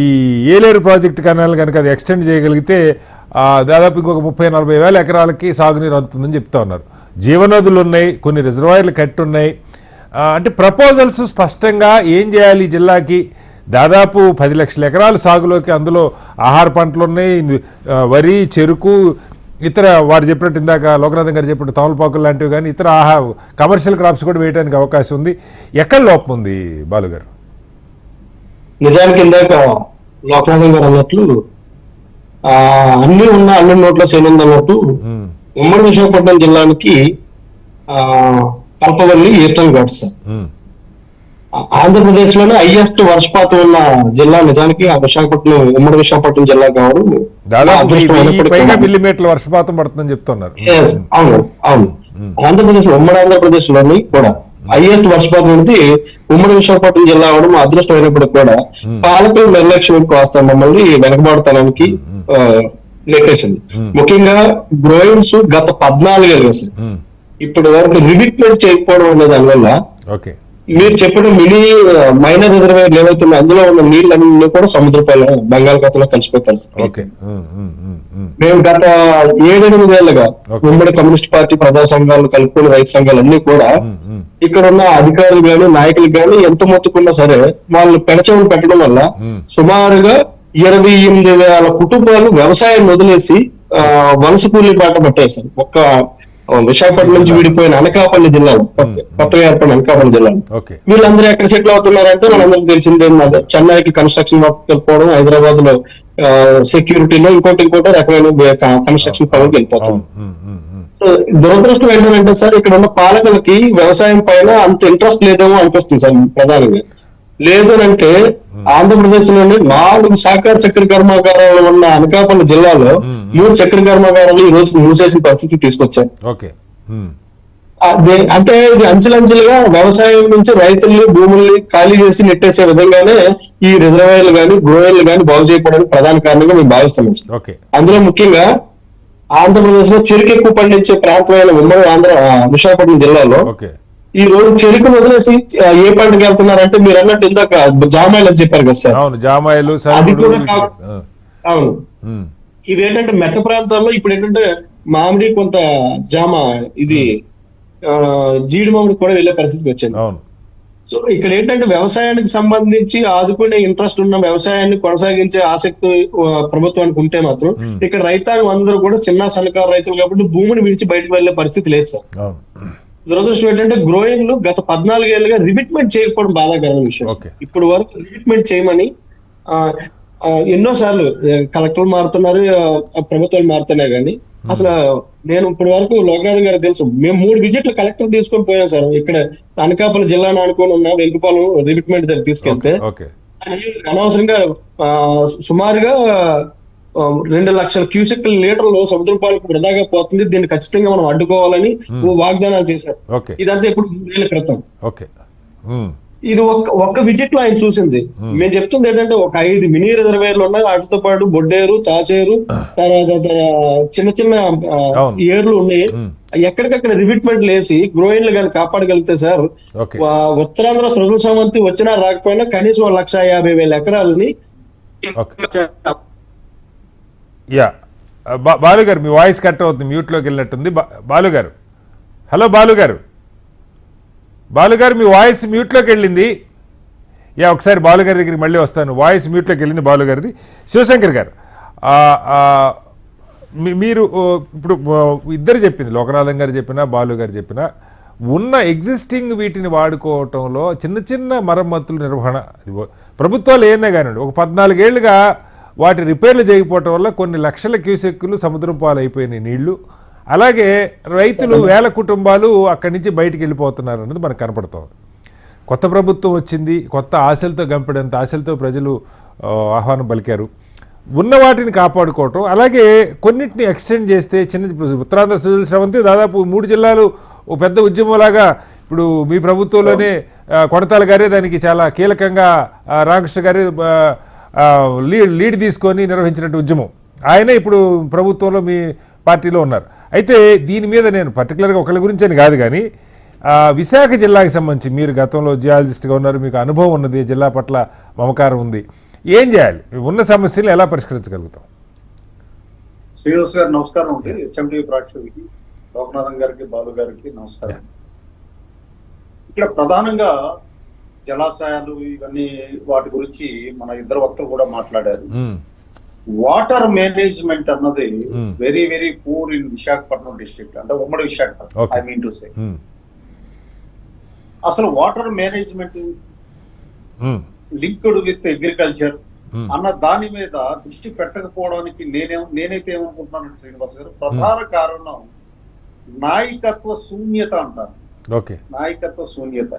ఈ ఏలేరు ప్రాజెక్టు కెనాల్ కనుక అది ఎక్స్టెండ్ చేయగలిగితే దాదాపు ఇంకొక 30-40 వేల ఎకరాలకి సాగునీరు అందుతుందని చెప్తా ఉన్నారు. జీవనదులు ఉన్నాయి, కొన్ని రిజర్వాయర్లు కట్టున్నాయి. అంటే ప్రపోజల్స్ స్పష్టంగా ఏం చేయాలి ఈ జిల్లాకి, దాదాపు 10 లక్షల ఎకరాలు సాగులోకి, అందులో ఆహార పంటలు ఉన్నాయి, వరి, చెరుకు, ఇతర వారు చెప్పినట్టు ఇందాక లోకనాథన్ గారు చెప్పినట్టు తమలపాకులు లాంటివి కానీ ఇతర కమర్షియల్ క్రాప్స్ కూడా వేయడానికి అవకాశం ఉంది. ఎక్కడ లోపం ఉంది బాలు గారు? నిజానికి ఇందాక లోకనాథన్ గారు అన్నట్లు అన్ని నోట్ల సేనుంది అన్నట్టు ఉమ్మడి విశాఖపట్నం జిల్లానికి కల్పవల్లి ఈస్టర్న్ ఘాట్స్ ఆంధ్రప్రదేశ్ లోనే హైయెస్ట్ వర్షపాతం ఉన్న జిల్లా నిజానికి విశాఖపట్నం, ఉమ్మడి విశాఖపట్నం జిల్లా కావడం మిల్లీమీటర్ల వర్షపాతం పడుతుందని చెప్తున్నారు. అవును. ఆంధ్రప్రదేశ్, ఉమ్మడి ఆంధ్రప్రదేశ్ లోని కూడా హైయెస్ట్ వర్షపాతం అనేది ఉమ్మడి విశాఖపట్నం జిల్లా అవడం అదృష్టం అయినప్పటికీ కూడా పాలకుల నిర్లక్ష్యం కాస్త మమ్మల్ని వెనకబాటుతనానికి నెట్టేసింది. ముఖ్యంగా గ్రోయిన్స్ గత 14 ఏళ్ళు ఇప్పుడు వరకు రివిట్మెంట్ చేయకపోవడం అనే దానివల్ల మీరు చెప్పిన మైనర్ రిజర్వేయర్లు ఏవైతున్నాయో అందులో ఉన్న నీళ్ళన్నీ కూడా సముద్రపైన బంగాళాఖాతంలో కలిసిపోయే పరిస్థితి. మేము గత 7-8 ఏళ్లుగా ఉమ్మడి కమ్యూనిస్ట్ పార్టీ ప్రజా సంఘాలు కలుపుకుని రైతు సంఘాలు అన్ని కూడా ఇక్కడ ఉన్న అధికారులు గాని నాయకులు గాని ఎంత మొత్తుకున్నా సరే వాళ్ళు పెడచెవులు పెట్టడం వల్ల సుమారుగా 28,000 కుటుంబాలు వ్యవసాయం వదిలేసి వలస కూలీ బాట పట్టేశారు. ఒక్క విశాఖపట్నం నుంచి విడిపోయిన అనకాపల్లి జిల్లాలో, కొత్తగా ఏర్పడిన అనకాపల్లి జిల్లాలో వీళ్ళందరూ ఎక్కడ సెటిల్ అవుతున్నారంటే మనందరికి తెలిసిందే, చెన్నైకి కన్స్ట్రక్షన్ వర్క్ వెళ్ళిపోవడం, హైదరాబాద్ లో సెక్యూరిటీలో ఇంకోటి రకమైన కన్స్ట్రక్షన్ పనులకు వెళ్ళిపోతాం. దురదృష్టం ఏంటంటే సార్ ఇక్కడ ఉన్న పాలకులకి వ్యవసాయం పైన అంత ఇంట్రెస్ట్ లేదేమో అనిపిస్తుంది సార్. ప్రధానంగా లేదు అంటే ఆంధ్రప్రదేశ్ లోని 4 సహకార చక్కెర కర్మాగారాలు ఉన్న అనకాపల్లి జిల్లాలో 3 చక్కెర కర్మాగారాలు ఈ రోజు మూసేసిన పరిస్థితి తీసుకొచ్చారు. అంటే ఇది అంచెలంచెలుగా వ్యవసాయం నుంచి రైతుల్ని భూముల్ని ఖాళీ చేసి నెట్టేసే విధంగానే ఈ రిజర్వాయర్లు కానీ గ్రోయర్లు కానీ బాగు చేయకపోవడానికి ప్రధాన కారణంగా మేము భావిస్తున్నాం సార్. ఓకే. అందులో ముఖ్యంగా ఆంధ్రప్రదేశ్ లో చెరుకు ఎక్కువ పండించే ప్రాంతమైన ఉమ్మడి విశాఖపట్నం జిల్లాలో ఓకే. ఈ రోజు చెరుకును వదిలేసి ఏ పంటకి వెళ్తున్నారంటే మీరు అన్నట్టు ఇందాక జామాయిలు అని చెప్పారు కదా సార్. అవును, జామాయిలు, అది సరుకులు. కూడా అవును. ఇవేంటంటే మెట్ట ప్రాంతాల్లో ఇప్పుడు ఏంటంటే మామిడి కొంత జామ ఇది జీడి మామిడి కూడా వెళ్ళే పరిస్థితికి వచ్చింది. అవును. సో ఇక్కడ ఏంటంటే వ్యవసాయానికి సంబంధించి ఆదుకునే ఇంట్రెస్ట్ ఉన్న వ్యవసాయాన్ని కొనసాగించే ఆసక్తి ప్రభుత్వానికి ఉంటే మాత్రం ఇక్కడ రైతాంగం అందరూ కూడా చిన్న సన్నకారు రైతులు కాబట్టి భూమిని విడిచి బయటకు వెళ్లే పరిస్థితి లేదు సార్. అవును. దురదృష్టం ఏంటంటే గ్రోయింగ్ లు గత 14 ఏళ్ళుగా రిమిట్మెంట్ చేయకపోవడం బాధాకరమైన విషయం. ఇప్పుడు వరకు రిమిట్మెంట్ చేయమని ఎన్నో సార్లు కలెక్టర్లు మారుతున్నారు, ప్రభుత్వాలు మారుతున్నాయి కానీ అసలు నేను ఇప్పటి వరకు లోకనాథన్ గారికి తెలుసు, మేము 3 విజిట్లు కలెక్టర్ తీసుకొని పోయాం సార్. ఇక్కడ అనకాపల్లి జిల్లాను ఆనుకొని ఉన్న వెంకపాలెం రిమిట్మెంట్ దగ్గర తీసుకెళ్తే అనవసరంగా సుమారుగా 2 లక్షల క్యూసెక్ లీటర్లు సముద్ర పాలకు వృధాగా పోతుంది, దీన్ని ఖచ్చితంగా మనం అడ్డుకోవాలని వాగ్దానాలు చేశారు. ఇదంతా ఇప్పుడు 3 ఏళ్ల క్రితం. ఇది ఒక్క విజిట్ లో ఆయన చూసింది. మేము చెప్తుంది ఏంటంటే ఒక 5 మినీ రిజర్వేర్లు ఉన్నాయి, వాటితో పాటు బొడ్డేరు, తాచేరు, తర్వాత చిన్న చిన్న ఏర్లు ఉన్నాయి. ఎక్కడికక్కడ రిమిట్మెంట్లు వేసి గ్రోయిన్లు కానీ కాపాడగలిగితే సార్ ఉత్తరాంధ్ర సృజన సమంతి వచ్చినా రాకపోయినా కనీసం 1,50,000 ఎకరాలని. బాలు గారు, మీ వాయిస్ కట్ అవుతుంది, మ్యూట్లోకి వెళ్ళినట్టుంది. బాలు గారు, హలో బాలు గారు. బాలు గారు, మీ వాయిస్ మ్యూట్లోకి వెళ్ళింది. ఒకసారి బాలు గారి దగ్గరికి మళ్ళీ వస్తాను. వాయిస్ మ్యూట్లోకి వెళ్ళింది బాలు గారిది. శివశంకర్ గారు, మీరు ఇప్పుడు ఇద్దరు చెప్పింది, లోకనాథన్ గారు చెప్పినా బాలు గారు చెప్పినా, ఉన్న ఎగ్జిస్టింగ్ వీటిని వాడుకోవటంలో చిన్న చిన్న మరమ్మతులు నిర్వహణ ప్రభుత్వాలు ఏమైనా కానివ్వండి, ఒక 14 ఏళ్ళుగా వాటి రిపేర్లు చేయకపోవటం వల్ల కొన్ని లక్షల క్యూసెక్కులు సముద్రం పాలు అయిపోయినాయి నీళ్లు. అలాగే రైతులు, వేల కుటుంబాలు అక్కడి నుంచి బయటికి వెళ్ళిపోతున్నారు అన్నది మనకు కనపడుతుంది. కొత్త ప్రభుత్వం వచ్చింది, కొత్త ఆశలతో గంపెడంత ఆశలతో ప్రజలు ఆహ్వానం పలికారు. ఉన్న వాటిని కాపాడుకోవటం, అలాగే కొన్నిటిని ఎక్స్టెండ్ చేస్తే చిన్న ఉత్తరాంధ్ర సృజన స్రవంతి దాదాపు 3 జిల్లాలు ఓ పెద్ద ఉద్యమంలాగా ఇప్పుడు మీ ప్రభుత్వంలోనే కొనతాల గారే దానికి చాలా కీలకంగా రామకృష్ణ గారే లీడ్ తీసుకొని నిర్వహించినట్టు ఉద్యమం. ఆయనే ఇప్పుడు ప్రభుత్వంలో మీ పార్టీలో ఉన్నారు. అయితే దీని మీద నేను పర్టికులర్గా ఒకళ్ళ గురించి అని కాదు కానీ విశాఖ జిల్లాకి సంబంధించి మీరు గతంలో జియాలజిస్ట్గా ఉన్నారు, మీకు అనుభవం ఉన్నది, జిల్లా పట్ల మమకారం ఉంది. ఏం చేయాలి? ఉన్న సమస్యలు ఎలా పరిష్కరించగలుగుతాం? శ్రీనివాస్ గారు నమస్కారం అండి. హెచ్ఎంటీవీ ప్రేక్షకులకి, లోకనాథన్ గారికి, బాలు గారికి నమస్కారం. ఇక్కడ ప్రధానంగా జలాశయాలు ఇవన్నీ వాటి గురించి మన ఇద్దరు వక్తలు కూడా మాట్లాడారు. వాటర్ మేనేజ్మెంట్ అన్నది very very poor in Visakhapatnam district, అంటే ఉమ్మడి Visakhapatnam. I mean to say అసలు water management linked with agriculture అన్న దాని మీద దృష్టి పెట్టకపోవడానికి నేనైతే ఏమనుకుంటున్నానంటే శ్రీనివాస్ గారు, ప్రధాన కారణం నాయకత్వ శూన్యత అంటారు. నాయకత్వ శూన్యత.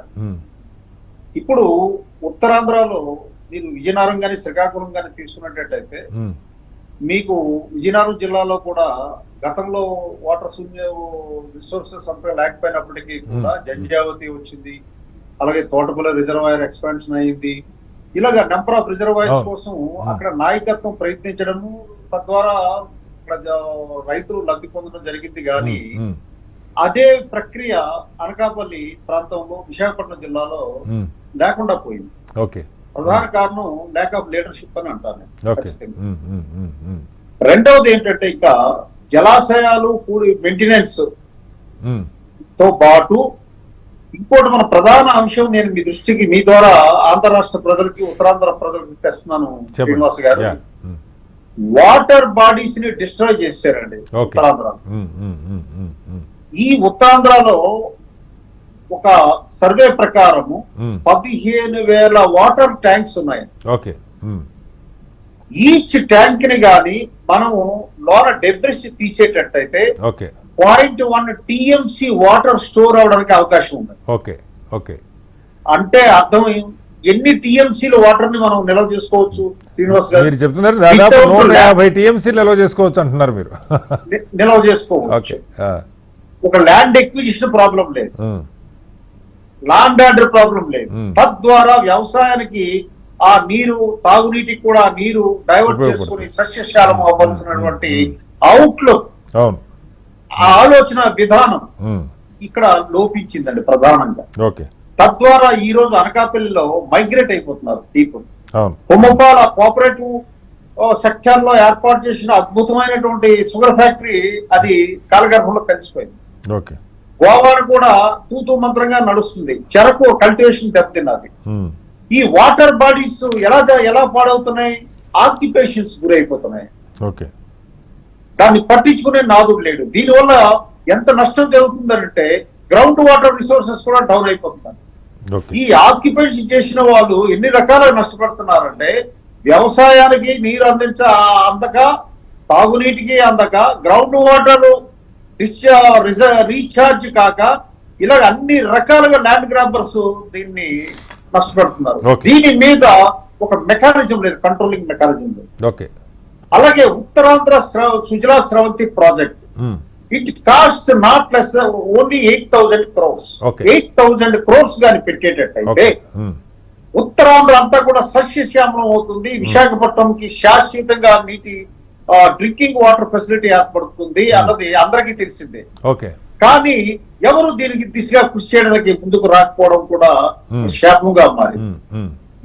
ఇప్పుడు ఉత్తరాంధ్రలో మీరు విజయనగరం కానీ శ్రీకాకుళం కానీ తీసుకున్నట్టయితే మీకు విజయనగరం జిల్లాలో కూడా గతంలో వాటర్ శూన్య రిసోర్సెస్ అంతా లేకపోయినప్పటికీ కూడా జంజావతి వచ్చింది, అలాగే తోటపల్లి రిజర్వాయర్ ఎక్స్పాన్షన్ అయింది. ఇలాగా నెంబర్ ఆఫ్ రిజర్వాయర్స్ కోసం అక్కడ నాయకత్వం ప్రయత్నించడము, తద్వారా రైతులు లబ్ధి పొందడం జరిగింది. కానీ అదే ప్రక్రియ అనకాపల్లి ప్రాంతంలో విశాఖపట్నం జిల్లాలో లేకుండా పోయింది. ప్రధాన కారణం ల్యాక్ ఆఫ్ లీడర్షిప్ అని అంటాను. రెండవది ఏంటంటే ఇంకా జలాశయాలు మెయింటెనెన్స్ తో పాటు ఇంకోటి మన ప్రధాన అంశం, నేను మీ దృష్టికి మీ ద్వారా ఆంధ్ర రాష్ట్ర ప్రజలకి, ఉత్తరాంధ్ర ప్రజలకి తెస్తున్నాను శ్రీనివాస్ గారు. వాటర్ బాడీస్ ని డిస్ట్రాయ్ చేశారండి ఉత్తరాంధ్ర. ఈ ఉత్తరాంధ్రలో ఒక సర్వే ప్రకారము 15,000 వాటర్ ట్యాంక్స్ ఉన్నాయి. ఈచ్ ట్యాంక్ ని గాని మనము లోన డెబ్రిస్ తీసేటట్టయితే 0.1 TMC వాటర్ స్టోర్ అవడానికి అవకాశం ఉంది. అంటే అర్థం ఎన్ని టీఎంసీల వాటర్ ని మనం నిల్వ చేసుకోవచ్చు శ్రీనివాస్ గారు? మీరు చెప్తున్నారు దాదాపు 150 TMC నిల్వ చేసుకోవచ్చు అంటున్నారు మీరు. నిల్వ చేసుకోవచ్చు. ఒక ల్యాండ్ ఎక్విజిషన్ ప్రాబ్లం లేదు, ల్యాండ్ ఆర్డర్ ప్రాబ్లం లేదు. తద్వారా వ్యవసాయానికి ఆ నీరు తాగునీటికి కూడా నీరు డైవర్ట్ చేసుకుని సస్యశాలం అవ్వాల్సినటువంటి అవుట్లుక్, అవును, ఆ ఆలోచన విధానం ఇక్కడ లోపించిందండి ప్రధానంగా. ఓకే. తద్వారా ఈ రోజు అనకాపల్లిలో మైగ్రేట్ అయిపోతున్నారు పీపుల్. అవును. కొమ్మపాల కోఆపరేటివ్ సెక్టర్ లో ఏర్పాటు చేసిన అద్భుతమైనటువంటి షుగర్ ఫ్యాక్టరీ అది కాలగర్భంలో కలిసిపోయింది. ఓకే. గోవాడ కూడా తూతూ మంత్రంగా నడుస్తుంది. చెరకు కల్టివేషన్ దెబ్బతిన్నది. ఈ వాటర్ బాడీస్ ఎలా పాడవుతున్నాయి? ఆక్యుపేషన్స్ గురైపోతున్నాయి. ఓకే. దాన్ని పట్టించుకునే నాదుడు లేడు. దీనివల్ల ఎంత నష్టం జరుగుతుందంటే గ్రౌండ్ వాటర్ రిసోర్సెస్ కూడా డౌన్ అయిపోతున్నారు. ఈ ఆక్యుపెన్సీ చేసిన వాళ్ళు ఎన్ని రకాలుగా నష్టపడుతున్నారంటే వ్యవసాయానికి నీరు అందక, తాగునీటికి అందక, గ్రౌండ్ వాటర్ రీఛార్జ్ కాక, ఇలా అన్ని రకాలుగా ల్యాండ్ గ్రాబర్స్ దీన్ని నష్టపెడుతున్నారు. దీని మీద ఒక మెకానిజం లేదు, కంట్రోలింగ్ మెకానిజం లేదు. ఓకే. అలాగే Uttarandhra Sujala Sravanthi project, it cost not less only 8,000 crores. 8,000 crores గాని పెట్టేటట్టయితే ఉత్తరాంధ్ర అంతా కూడా సస్యశ్యామలం అవుతుంది. విశాఖపట్నంకి శాశ్వతంగా నీటి డ్రింకింగ్ వాటర్ ఫెసిలిటీ ఏర్పడుతుంది అన్నది అందరికీ తెలిసిందే. ఓకే. కానీ ఎవరు దీనికి దిశగా కృషి చేయడానికి ముందుకు రాకపోవడం కూడా శాపంగా మారి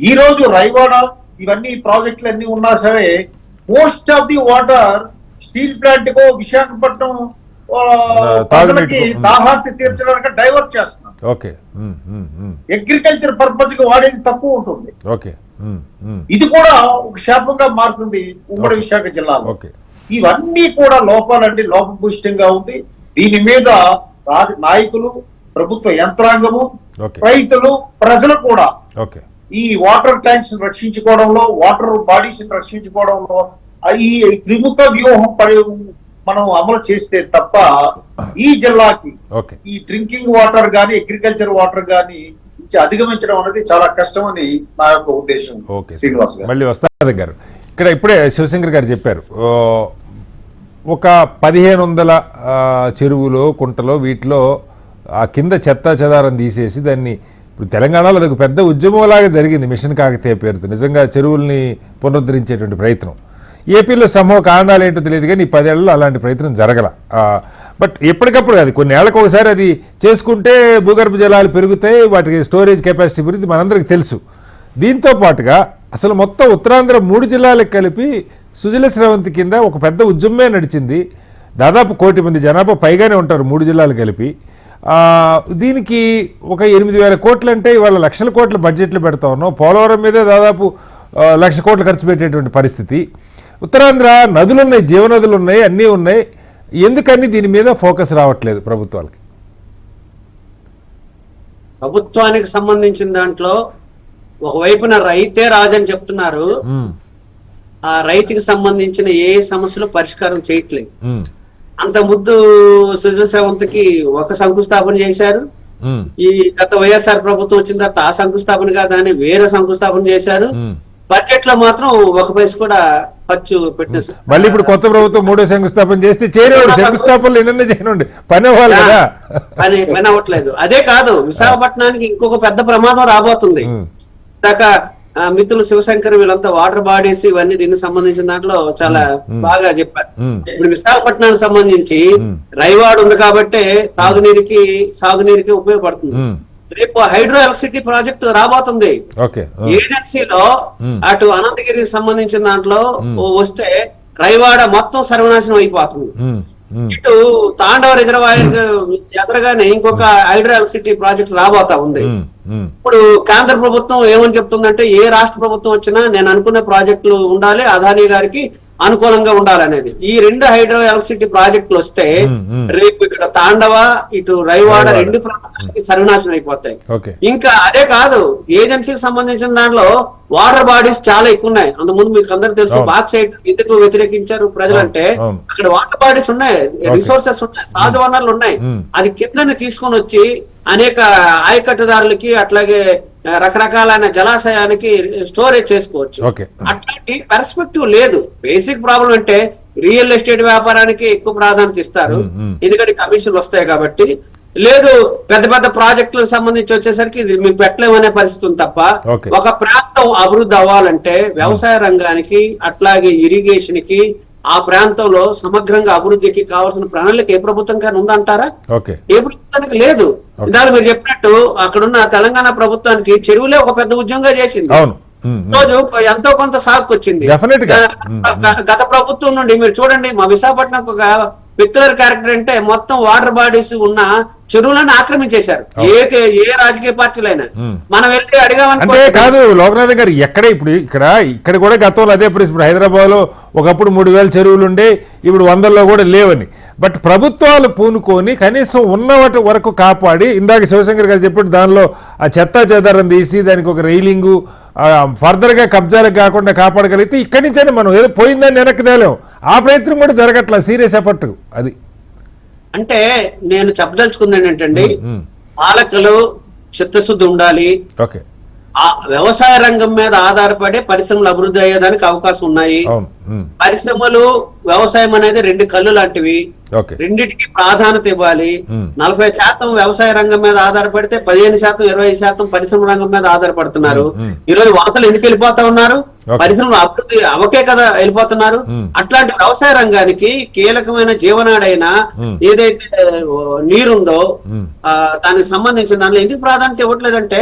ఈ రోజు రైవాడ ఇవన్నీ ప్రాజెక్టులు అన్ని ఉన్నా సరే most of the water steel plant కో విశాఖపట్నం ప్రజలకి దాహార్తి తీర్చడానికి డైవర్ట్ చేస్తున్నారు. ఓకే. అగ్రికల్చర్ పర్పస్ కి వాడేది తక్కువ ఉంటుంది. ఓకే. ఇది కూడా ఒక శాపంగా మారుతుంది ఉమ్మడి విశాఖ జిల్లాలో. ఇవన్నీ కూడా లోపాలండి, లోపభూయిష్టంగా ఉంది. దీని మీద నాయకులు, ప్రభుత్వ యంత్రాంగము, రైతులు, ప్రజలు కూడా ఈ వాటర్ ట్యాంక్స్ రక్షించుకోవడంలో, వాటర్ బాడీస్ రక్షించుకోవడంలో ఈ త్రిముఖ వ్యూహం మనం అమలు చేస్తే తప్ప ఈ జిల్లాకి ఈ డ్రింకింగ్ వాటర్ గాని, అగ్రికల్చర్ వాటర్ గాని అధిగమించడం అనేది చాలా కష్టమని నా యొక్క ఉద్దేశం. శ్రీనివాస్ గారు మళ్ళీ వస్తారు గారు. ఇక్కడ ఇప్పుడే శివశంకర్ గారు చెప్పారు, ఒక 1500 చెరువులో, కుంటలో, వీటిలో ఆ కింద చెత్త చెదారం తీసేసి దాన్ని ఇప్పుడు తెలంగాణలో అదొక పెద్ద ఉద్యమంలాగా జరిగింది మిషన్ కాకతీయ పేరుతో, నిజంగా చెరువుల్ని పునరుద్ధరించేటువంటి ప్రయత్నం. ఏపీలో సమూహ కారణాలు ఏంటో తెలియదు కానీ ఈ 10 ఏళ్లలో అలాంటి ప్రయత్నం జరగల. బట్ ఎప్పటికప్పుడు అది కొన్ని ఏళ్లకు ఒకసారి అది చేసుకుంటే భూగర్భ జలాలు పెరుగుతాయి, వాటికి స్టోరేజ్ కెపాసిటీ పెరిగింది, మనందరికీ తెలుసు. దీంతో పాటుగా అసలు మొత్తం ఉత్తరాంధ్ర 3 జిల్లాలకు కలిపి సుజల స్రవంతి కింద ఒక పెద్ద ఉద్యమమే నడిచింది. దాదాపు 1 కోటి మంది జనాభా పైగానే ఉంటారు 3 జిల్లాలు కలిపి. దీనికి ఒక 8,000 కోట్లు అంటే ఇవాళ లక్షల కోట్ల బడ్జెట్లు పెడతా ఉన్నాం. పోలవరం మీదే దాదాపు 1,00,000 కోట్లు ఖర్చు పెట్టేటువంటి పరిస్థితి. ఉత్తరాంధ్ర నదులున్నాయి, జీవనదులు ఉన్నాయి, అన్నీ ఉన్నాయి. ఎందుకని దీని మీద ఫోకస్ రావట్లేదు ప్రభుత్వాలకి? ప్రభుత్వానికి సంబంధించిన దాంట్లో ఒకవైపున రైతే రాజని చెప్తున్నారు, ఆ రైతుకి సంబంధించిన ఏ సమస్యలు పరిష్కారం చేయట్లేదు. అంత ముద్దు సుజల స్రవంతికి ఒక శంకుస్థాపన చేశారు. ఈ గత వైఎస్ఆర్ ప్రభుత్వం వచ్చిన తర్వాత ఆ శంకుస్థాపన దాన్ని వేరే శంకుస్థాపన చేశారు. బడ్జెట్ లో మాత్రం 1 పైసా కూడా ఖర్చు పెట్టేసి మళ్ళీ ఇప్పుడు కొత్త ప్రభుత్వం 3వ శంకుస్థాపన చేస్తే చేరేవాడు శంకుస్థాపనలు ఎన్నెన్నో చేయనండి, పని అవ్వాలి కదా, పని అవ్వట్లేదు. అదే కాదు, విశాఖపట్నానికి ఇంకొక పెద్ద ప్రమాదం రాబోతుంది. దాకా మిత్రులు శివశంకర్ వీళ్ళంతా వాటర్ బాడీస్ ఇవన్నీ దీనికి సంబంధించిన దాంట్లో చాలా బాగా చెప్పారు. ఇప్పుడు విశాఖపట్నానికి సంబంధించి రైవాడ్ ఉంది కాబట్టి సాగునీరుకి ఉపయోగపడుతుంది. రేపు హైడ్రో ఎలక్ట్రిసిటీ ప్రాజెక్ట్ రాబోతుంది. ఏజెన్సీలో అటు అనంతగిరికి సంబంధించిన దాంట్లో వస్తే రైవాడ మొత్తం సర్వనాశనం అయిపోతుంది. ఇటు తాండవ రిజర్వాయర్ ఎదురుగానే ఇంకొక హైడ్రో ఎలక్ట్రిసిటీ ప్రాజెక్ట్ రాబోతా ఉంది. ఇప్పుడు కేంద్ర ప్రభుత్వం ఏమని చెప్తుందంటే ఏ రాష్ట్ర ప్రభుత్వం వచ్చినా నేను అనుకునే ప్రాజెక్టులు ఉండాలి, అదానీ గారికి అనుకూలంగా ఉండాలనేది. ఈ 2 హైడ్రో ఎలక్ట్రిసిటీ ప్రాజెక్టులు వస్తే రేపు ఇక్కడ తాండవ, ఇటు రైవాడ 2 ప్రాంతాలకి సర్వనాశనం అయిపోతాయి. ఇంకా అదే కాదు, ఏజెన్సీకి సంబంధించిన దాంట్లో వాటర్ బాడీస్ చాలా ఎక్కువ ఉన్నాయి. అంతకుముందు మీకు అందరికి తెలుసు బాక్సైట్ ఎందుకు వ్యతిరేకించారు ప్రజలంటే అక్కడ వాటర్ బాడీస్ ఉన్నాయి, రిసోర్సెస్ ఉన్నాయి, సహజ వనరులు ఉన్నాయి. అది కిందని తీసుకొని వచ్చి అనేక ఆయకట్టుదారులకి అట్లాగే రకరకాలైన జలాశయానికి స్టోరేజ్ చేసుకోవచ్చు. అట్లాంటి పర్స్పెక్టివ్ లేదు. బేసిక్ ప్రాబ్లం అంటే రియల్ ఎస్టేట్ వ్యాపారానికి ఎక్కువ ప్రాధాన్యత ఇస్తారు, ఎందుకంటే కమిషన్లు వస్తాయి కాబట్టి. లేదు పెద్ద పెద్ద ప్రాజెక్టులకు సంబంధించి వచ్చేసరికి ఇది మేము పెట్టలేమనే పరిస్థితి ఉంది తప్ప Okay. ఒక ప్రాంతం అభివృద్ధి అవ్వాలంటే వ్యవసాయ రంగానికి అట్లాగే ఇరిగేషన్ కి ఆ ప్రాంతంలో సమగ్రంగా అభివృద్ధికి కావాల్సిన ప్రణాళిక ఏ ప్రభుత్వం కానీ ఉందంటారా? ఓకే, ఏ ప్రభుత్వానికి లేదు. ఇందాక మీరు చెప్పినట్టు అక్కడున్న తెలంగాణ ప్రభుత్వానికి చెరువులే ఒక పెద్ద ఉద్యమంగా చేసింది. అవును. రోజు ఎంతో కొంత సాగుకు వచ్చింది. Definitely గా. గత ప్రభుత్వం నుండి మీరు చూడండి, మా విశాఖపట్నం ఒక పిక్యులర్ క్యారెక్టర్ అంటే మొత్తం వాటర్ బాడీస్ ఉన్న చెరువులను ఆక్రమించేశారు. ఏ రాజకీయ పార్టీలైనా మనం వెళ్ళి అడిగామని అంటే కాదు లోకనాథ్ గారు, ఇక్కడ కూడా గతంలో అదే పరిస్థితి. ఇప్పుడు హైదరాబాద్ లో ఒకప్పుడు 3000 చెరువులు ఉండే, ఇప్పుడు 100లో కూడా లేవని. బట్ ప్రభుత్వాలు పూనుకొని కనీసం ఉన్న వాటి వరకు కాపాడి, ఇందాక శివశంకర్ గారు చెప్పినట్టు దానిలో ఆ చెత్తా చెదారం తీసి దానికి ఒక రైలింగు ఫర్దర్ గా కబ్జాలకు కాకుండా కాపాడగలిగితే ఇక్కడి నుంచైనా మనం ఏదో పోయిందని వెనక్కి తేలేం. ఆ ప్రయత్నం కూడా జరగట్లా, సీరియస్ ఎఫర్ట్ అది. అంటే నేను చెప్పదలుచుకుంది ఏంటంటే పాలకులు చిత్తశుద్ధి ఉండాలి. ఓకే, ఆ వ్యవసాయ రంగం మీద ఆధారపడే పరిశ్రమలు అభివృద్ధి అయ్యేదానికి అవకాశం ఉన్నాయి. పరిశ్రమలు వ్యవసాయం అనేది 2 కళ్ళు లాంటివి. రెండిటికి ప్రాధాన్యత ఇవ్వాలి. 40% వ్యవసాయ రంగం మీద ఆధారపడితే 15%, 20% పరిశ్రమ రంగం మీద ఆధారపడుతున్నారు. ఈరోజు వలసలు ఎందుకు వెళ్ళిపోతా ఉన్నారు? పరిశ్రమలు అభివృద్ధి అవకే కదా వెళ్ళిపోతున్నారు. అట్లాంటి వ్యవసాయ రంగానికి కీలకమైన జీవనాడైన ఏదైతే నీరుందో దానికి సంబంధించిన దానిలో ఎందుకు ప్రాధాన్యత ఇవ్వట్లేదంటే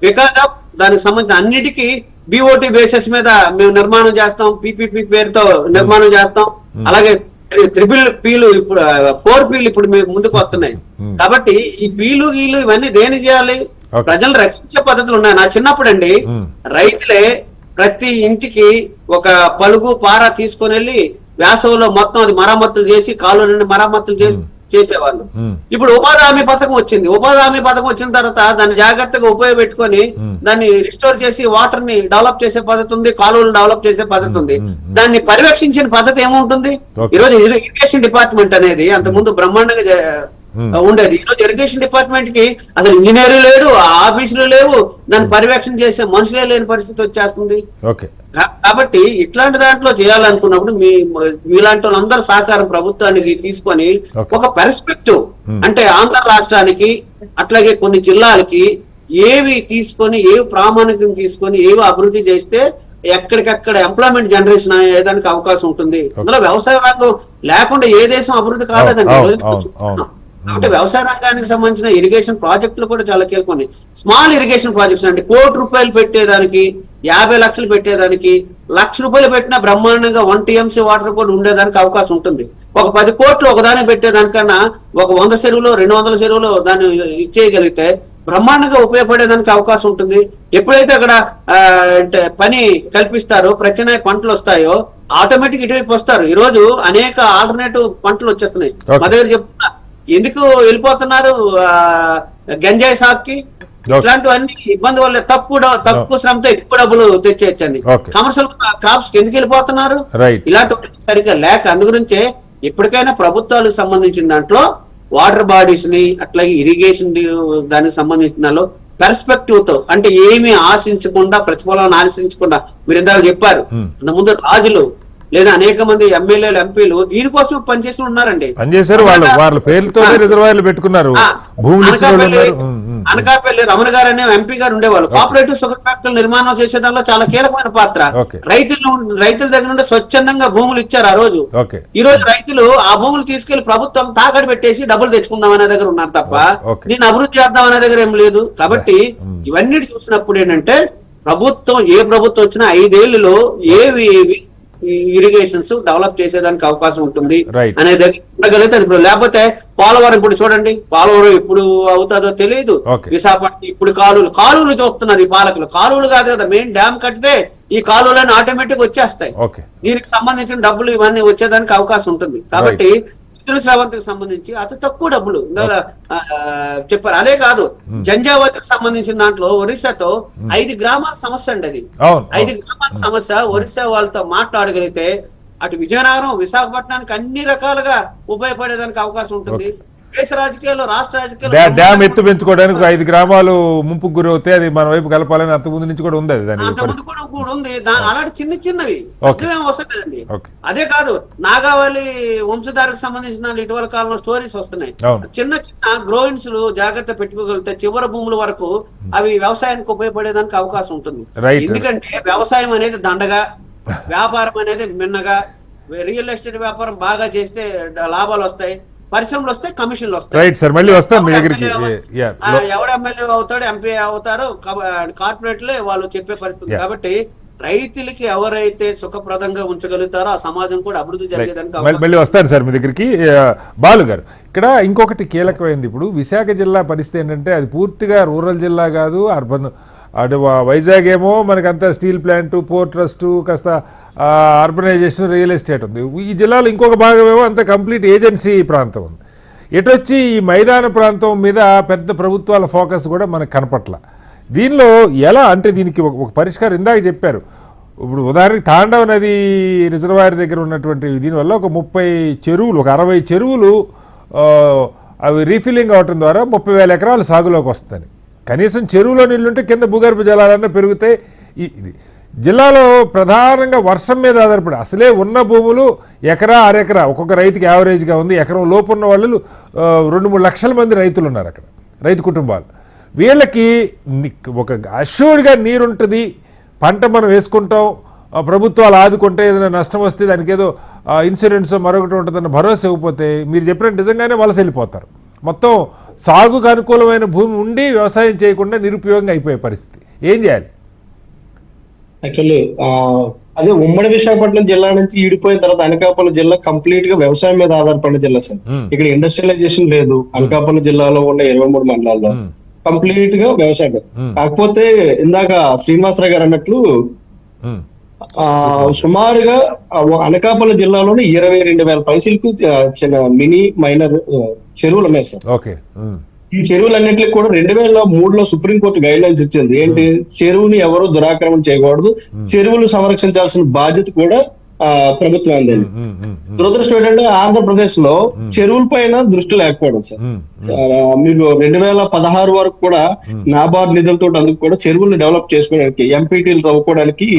బికాజ్ ఆఫ్ దానికి సంబంధించిన అన్నిటికీ BOT బేసిస్ మీద మేము నిర్మాణం చేస్తాం, PPP పేరుతో నిర్మాణం చేస్తాం. అలాగే 3 పీలు ఇప్పుడు 4 పీలు ఇప్పుడు ముందుకు వస్తున్నాయి. కాబట్టి ఈ పీలు గీలు ఇవన్నీ దేని చేయాలి? ప్రజలు రక్షించే పద్ధతులు ఉన్నాయి. నా చిన్నప్పుడు అండి రైతులే ప్రతి ఇంటికి ఒక పలుగు పార తీసుకొని వెళ్ళి వేసవిలో మొత్తం అది మరమ్మతులు చేసి కాలువ నుండి మరమ్మతులు చేసేవాళ్ళు. ఇప్పుడు ఉపాధి హామీ పథకం వచ్చింది. ఉపాధి హామీ పథకం వచ్చిన తర్వాత దాన్ని జాగ్రత్తగా ఉపయోగపెట్టుకొని దాన్ని రిస్టోర్ చేసి వాటర్ ని డెవలప్ చేసే పద్ధతి ఉంది, కాలువలు డెవలప్ చేసే పద్ధతి ఉంది. దాన్ని పర్యవేక్షించిన పద్ధతి ఏముంటుంది? ఈరోజు ఇరిగేషన్ డిపార్ట్మెంట్ అనేది అంతకుముందు బ్రహ్మాండంగా ఉండేది. ఈరోజు ఇరిగేషన్ డిపార్ట్మెంట్ కి అసలు ఇంజనీర్ లేడు, ఆఫీసులు లేవు, దాన్ని పర్యవేక్షణ చేసే మనుషులే లేని పరిస్థితి వచ్చేస్తుంది. కాబట్టి ఇట్లాంటి దాంట్లో చేయాలనుకున్నప్పుడు మీలాంటి వాళ్ళందరూ సహకారం ప్రభుత్వానికి తీసుకొని ఒక పర్స్పెక్టివ్ అంటే ఆంధ్ర రాష్ట్రానికి అట్లాగే కొన్ని జిల్లాలకి ఏవి తీసుకొని ఏవి ప్రామాణికం తీసుకొని ఏవి అభివృద్ధి చేస్తే ఎక్కడికక్కడ ఎంప్లాయ్మెంట్ జనరేషన్ అయ్యేదానికి అవకాశం ఉంటుంది. అందులో వ్యవసాయ రంగం లేకుండా ఏ దేశం అభివృద్ధి కాలేదండి. కాబట్టి వ్యవసాయ రంగానికి సంబంధించిన ఇరిగేషన్ ప్రాజెక్టులు కూడా చాలా కీలకం. స్మాల్ ఇరిగేషన్ ప్రాజెక్ట్స్ అంటే ₹1,00,00,000 పెట్టేదానికి, 50 లక్షలు పెట్టేదానికి, ₹1,00,000 పెట్టినా బ్రహ్మాండంగా 1 TMC వాటర్ కూడా ఉండేదానికి అవకాశం ఉంటుంది. ఒక 10 కోట్లు ఒకదాన్ని పెట్టేదానికన్నా ఒక 100 చెరువులు 200 చెరువులు దాన్ని ఇచ్చేయగలిగితే బ్రహ్మాండంగా ఉపయోగపడేదానికి అవకాశం ఉంటుంది. ఎప్పుడైతే అక్కడ పని కల్పిస్తారో ప్రత్యామ్నాయ పంటలు వస్తాయో ఆటోమేటిక్ ఇటువైపు వస్తారు. ఈ రోజు అనేక ఆల్టర్నేటివ్ పంటలు వచ్చేస్తున్నాయి. మా దగ్గర చెప్తున్నా ఎందుకు వెళ్ళిపోతున్నారు గంజాయి సాగుకి? ఇట్లాంటివన్నీ ఇబ్బంది వల్ల తక్కువ శ్రమతో ఎక్కువ డబ్బులు తెచ్చేయచ్చండి. కమర్షియల్ క్రాప్స్ ఎందుకు వెళ్ళిపోతున్నారు? ఇలాంటి సరిగ్గా లేక అందుగురించే ఎప్పటికైనా ప్రభుత్వాలకు సంబంధించిన దాంట్లో వాటర్ బాడీస్ ని అట్లాగే ఇరిగేషన్ దానికి సంబంధించిన దానిలో పర్స్పెక్టివ్ తో అంటే ఏమి ఆశించకుండా ప్రతిఫలాన్ని ఆశించకుండా మీరు ఇందాక చెప్పారు ముందు రాజులు లేదా అనేక మంది ఎమ్మెల్యేలు ఎంపీలు దీనికోసం పనిచేసి ఉన్నారండి. పనిచేశారు, వాళ్ళ పేర్లతో రిజర్వాయర్లు పెట్టుకున్నారు. అనకాపల్లి రమణ గారు అనే ఎంపీ గారు ఉండేవాళ్ళు. కోఆపరేటివ్ షుగర్ ఫ్యాక్టరీ నిర్మాణం చేసే దానిలో చాలా కీలకమైన పాత్ర. రైతుల దగ్గర నుండి స్వచ్ఛందంగా భూములు ఇచ్చారు ఆ రోజు. ఈ రోజు రైతులు ఆ భూములు తీసుకెళ్లి ప్రభుత్వం తాకడి పెట్టేసి డబ్బులు తెచ్చుకుందాం అనే దగ్గర ఉన్నారు తప్ప దీన్ని అభివృద్ధి చేద్దాం అనే దగ్గర ఏం లేదు. కాబట్టి ఇవన్నీ చూసినప్పుడు ఏంటంటే ప్రభుత్వం ఏ ప్రభుత్వం వచ్చినా 5 ఏళ్లలో ఏవి ఇరిగేషన్స్ డెవలప్ చేసేదానికి అవకాశం ఉంటుంది అనే దగ్గర ఉండగలిగితే అది. లేకపోతే పోలవరం ఇప్పుడు చూడండి, పోలవరం ఎప్పుడు అవుతుందో తెలియదు. విశాఖపట్నం ఇప్పుడు కాలువలు చూస్తున్నారు ఈ పాలకులు. కాలువలు కాదు కదా, మెయిన్ డ్యామ్ కట్టితే ఈ కాలువలన్నీ ఆటోమేటిక్ వచ్చేస్తాయి. దీనికి సంబంధించిన డబ్బులు ఇవన్నీ వచ్చేదానికి అవకాశం ఉంటుంది. కాబట్టి శ్రావంతికి సంబంధించి అతి తక్కువ డబ్బులు చెప్పారు. అదే కాదు జంజావతికి సంబంధించిన దాంట్లో ఒరిస్సాతో 5 గ్రామాల సమస్య అండి. అది 5 గ్రామాల సమస్య ఒరిస్సా వాళ్ళతో మాట్లాడగలిగితే అటు విజయనగరం విశాఖపట్నానికి అన్ని రకాలుగా ఉపయోగపడేదానికి అవకాశం ఉంటుంది. దేశ రాజకీయాల్లో, రాష్ట్ర డ్యామ్ ఎత్తు పెంచుకోవడానికి 5 గ్రామాలు ముంపుకు గురవుతాయి, అది మన వైపు కలపాలని అంత ముందు నుంచి కూడా ఉంది అది దాని అంతకుముందు కూడా ఉంది. అలాంటి చిన్నవి ఏం అవసరం లేదండి. ఓకే. అదే కాదు, నాగావళి వంశధారకు సంబంధించిన ఇటీవల కాలంలో స్టోరీస్ వస్తున్నాయి. చిన్న గ్రోయిన్స్ జాగ్రత్త పెట్టుకోగలిగితే చివరి భూముల వరకు అవి వ్యవసాయానికి ఉపయోగపడేదానికి అవకాశం ఉంటుంది. ఎందుకంటే వ్యవసాయం అనేది దండగా, వ్యాపారం అనేది మిన్నగా, రియల్ ఎస్టేట్ వ్యాపారం బాగా చేస్తే లాభాలు వస్తాయి, పరిశ్రమలు వస్తాయి, కమిషన్లు వస్తాయి. రైట్ సార్, మళ్ళీ వస్తాను మీ దగ్గరికి. ఎవడు ఎమ్మెల్యే అవుతాడు, ఎంపీ అవుతారో కార్పొరేట్లే వాళ్ళు చెప్పే పరిస్థితి. కాబట్టి రైతులకి ఎవరైతే సుఖప్రదంగా ఉంచగలుగుతారో ఆ సమాజం కూడా అభివృద్ధి జరిగేదానికి మళ్ళీ వస్తాను సార్ మీ దగ్గరికి. బాలు గారు, ఇక్కడ ఇంకొకటి కీలకమైంది. ఇప్పుడు విశాఖ జిల్లా పరిస్థితి ఏంటంటే అది పూర్తిగా రూరల్ జిల్లా కాదు, అర్బన్. అటు వైజాగ్ ఏమో మనకంతా స్టీల్ ప్లాంట్, పోర్ట్ ట్రస్ట్, కాస్త అర్బనైజేషన్, రియల్ ఎస్టేట్ ఉంది. ఈ జిల్లాలో ఇంకొక భాగం ఏమో అంత కంప్లీట్ ఏజెన్సీ ప్రాంతం ఉంది. ఎటొచ్చి ఈ మైదాన ప్రాంతం మీద పెద్ద ప్రభుత్వాల ఫోకస్ కూడా మనకు కనపట్ల. దీనిలో ఎలా అంటే దీనికి ఒక పరిష్కారం ఇందాక చెప్పారు. ఇప్పుడు ఉదాహరణకి తాండవ నది రిజర్వాయర్ దగ్గర ఉన్నటువంటి దీనివల్ల ఒక 30 చెరువులు, ఒక 60 చెరువులు అవి రీఫిల్లింగ్ అవటం ద్వారా 30,000 ఎకరాలు సాగులోకి వస్తుంది. కనీసం చెరువులో నీళ్లుంటే కింద భూగర్భ జలాలన్నా పెరుగుతాయి. ఇది జిల్లాలో ప్రధానంగా వర్షం మీద ఆధారపడి అసలే ఉన్న భూములు ఎకరా అరెకరా ఒక్కొక్క రైతుకి యావరేజ్గా ఉంది. ఎకరం లోపు ఉన్న వాళ్ళు 2-3 లక్షల మంది రైతులు ఉన్నారు అక్కడ, రైతు కుటుంబాలు. వీళ్ళకి ఒక అష్యూర్డ్గా నీరుంటుంది, పంట మనం వేసుకుంటాం, ప్రభుత్వాలు ఆదుకుంటే ఏదైనా నష్టం వస్తే దానికి ఏదో ఇన్సూరెన్స్ మరొకటి ఉంటుందన్న భరోసా ఇవ్వకపోతే మీరు చెప్పినట్టు నిజంగానే వలస వెళ్ళిపోతారు. మొత్తం సాగుకు అనుకూలమైన భూమి ఉండి వ్యవసాయం చేయకుండా నిరుపయోగంగా అయిపోయే పరిస్థితి. ఏం చేయాలి? యాక్చువల్లీ అదే ఉమ్మడి విశాఖపట్నం జిల్లా నుంచి ఈడిపోయిన తర్వాత అనకాపల్లి జిల్లా కంప్లీట్ గా వ్యవసాయం మీద ఆధారపడిన జిల్లా సార్. ఇక్కడ ఇండస్ట్రియలైజేషన్ లేదు. అనకాపల్లి జిల్లాలో ఉన్న 23 మండలాల్లో కంప్లీట్ గా వ్యవసాయం. కాకపోతే ఇందాక శ్రీనివాసరావు గారు అన్నట్లు సుమారుగా అనకాపల్లి జిల్లాలోని 22,000 పైసలకు చిన్న మినీ మైనర్ చెరువులు ఉన్నాయి సార్. ఓకే. ఈ చెరువులన్నింటికి కూడా 2003లో సుప్రీంకోర్టు గైడ్ లైన్స్ ఇచ్చింది. ఏంటి, చెరువుని ఎవరు దురాక్రమణ చేయకూడదు, చెరువులు సంరక్షించాల్సిన బాధ్యత కూడా ప్రభుత్వం అందేది. దురదృష్టం ఏంటంటే ఆంధ్రప్రదేశ్ లో చెరువుల పైన దృష్టి లేకపోవడం సార్. మీరు 2016 వరకు కూడా నాబార్డ్ నిధులతో అందుకు కూడా చెరువుల్ని డెవలప్ చేసుకోవడానికి, ఎంపీటీలు చదువుకోవడానికి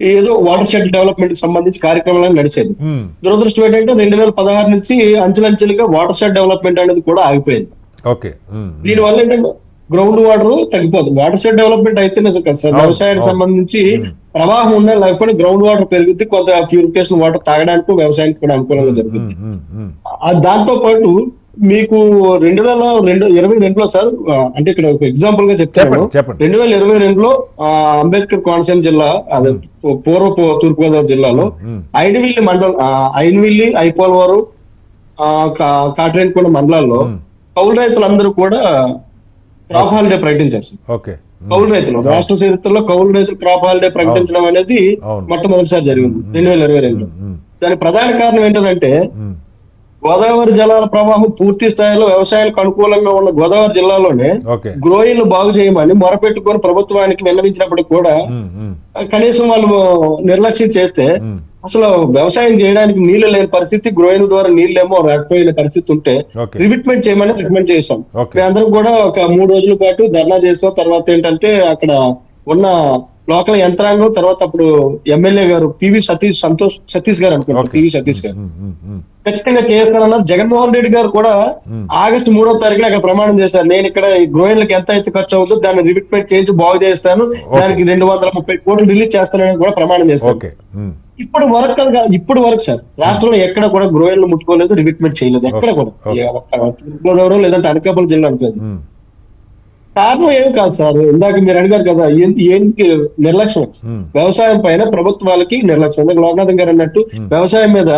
ఏదో వాటర్ షెడ్ డెవలప్మెంట్ కి సంబంధించి కార్యక్రమాలు నడిచేది. దురదృష్టం ఏంటంటే 2016 నుంచి అంచెలంచెలుగా వాటర్ షెడ్ డెవలప్మెంట్ అనేది కూడా ఆగిపోయింది. దీనివల్ల ఏంటంటే గ్రౌండ్ వాటర్ తగ్గిపోతుంది. వాటర్ షెడ్ డెవలప్మెంట్ అయితేనే కదా సార్ వ్యవసాయానికి సంబంధించి ప్రవాహం ఉన్నా లేకపోతే గ్రౌండ్ వాటర్ పెరుగుద్ది, కొంత ప్యూరిఫికేషన్ వాటర్ తాగడానికి వ్యవసాయానికి కూడా అనుకూలంగా జరుగుతుంది. దాంతో పాటు మీకు 2022లో సార్, అంటే ఇక్కడ ఒక ఎగ్జాంపుల్ గా చెప్తాను. 2022లో అంబేద్కర్ కోనసీమ జిల్లా, అదే పూర్వ తూర్పుగోదావరి జిల్లాలో ఐనవిల్లి మండలం, ఐనవిల్లి, ఐపోలవరం, కాట్రేనికొండ మండలాల్లో కౌలు రైతులందరూ కూడా క్రాప్ హాలిడే ప్రకటించారు. కౌలు రైతులు రాష్ట్ర చరిత్రలో కౌలు రైతులు క్రాప్ హాలిడే ప్రకటించడం అనేది మొట్టమొదటిసారి జరిగింది 2022లో. దానికి ప్రధాన కారణం ఏంటంటే గోదావరి జలాల ప్రవాహం పూర్తి స్థాయిలో వ్యవసాయానికి అనుకూలంగా ఉన్న గోదావరి జిల్లాలోనే గ్రోయిన్లు బాగు చేయమని మొరపెట్టుకొని ప్రభుత్వానికి విన్నవించినప్పటికీ కూడా కనీసం వాళ్ళు నిర్లక్ష్యం చేస్తే అసలు వ్యవసాయం చేయడానికి నీళ్లు లేని పరిస్థితి, గ్రోయిన్ ద్వారా నీళ్ళేమో రాకపోయిన పరిస్థితి ఉంటే రిమిట్మెంట్ చేయమని రికమెండ్ చేశాం. మేమందరం కూడా ఒక 3 రోజుల పాటు ధర్నా చేస్తాం. తర్వాత ఏంటంటే అక్కడ ఉన్న లోకల్ యంత్రాంగం, తర్వాత అప్పుడు ఎమ్మెల్యే గారు సతీష్ గారు అనుకుంటారు, పివి సతీష్ గారు ఖచ్చితంగా చేస్తానన్నారు. జగన్మోహన్ రెడ్డి గారు కూడా ఆగస్టు 3వ తారీఖున అక్కడ ప్రమాణం చేశారు. నేను ఇక్కడ ఈ గ్రోయిన్లకు ఎంత అయితే ఖర్చు అవుతుందో దాన్ని రిమిట్మెంట్ చేయించి బాగు చేస్తాను, దానికి 230 కోట్లు రిలీజ్ చేస్తానని కూడా ప్రమాణం చేశారు. ఇప్పుడు వరకు సార్ రాష్ట్రంలో ఎక్కడ కూడా గ్రోయిన్లు ముట్టుకోలేదు, రిమిట్మెంట్ చేయలేదు ఎక్కడ కూడా, గోదావరి లేదంటే అనకాపల్లి జిల్లా అనుకోలేదు. కారణం ఏమి కాదు సార్, ఇందాక మీరు అడిగారు కదా ఏంటి నిర్లక్ష్యం, వ్యవసాయం పైన ప్రభుత్వాలకి నిర్లక్ష్యం. లోకనాథన్ గారు అన్నట్టు వ్యవసాయం మీద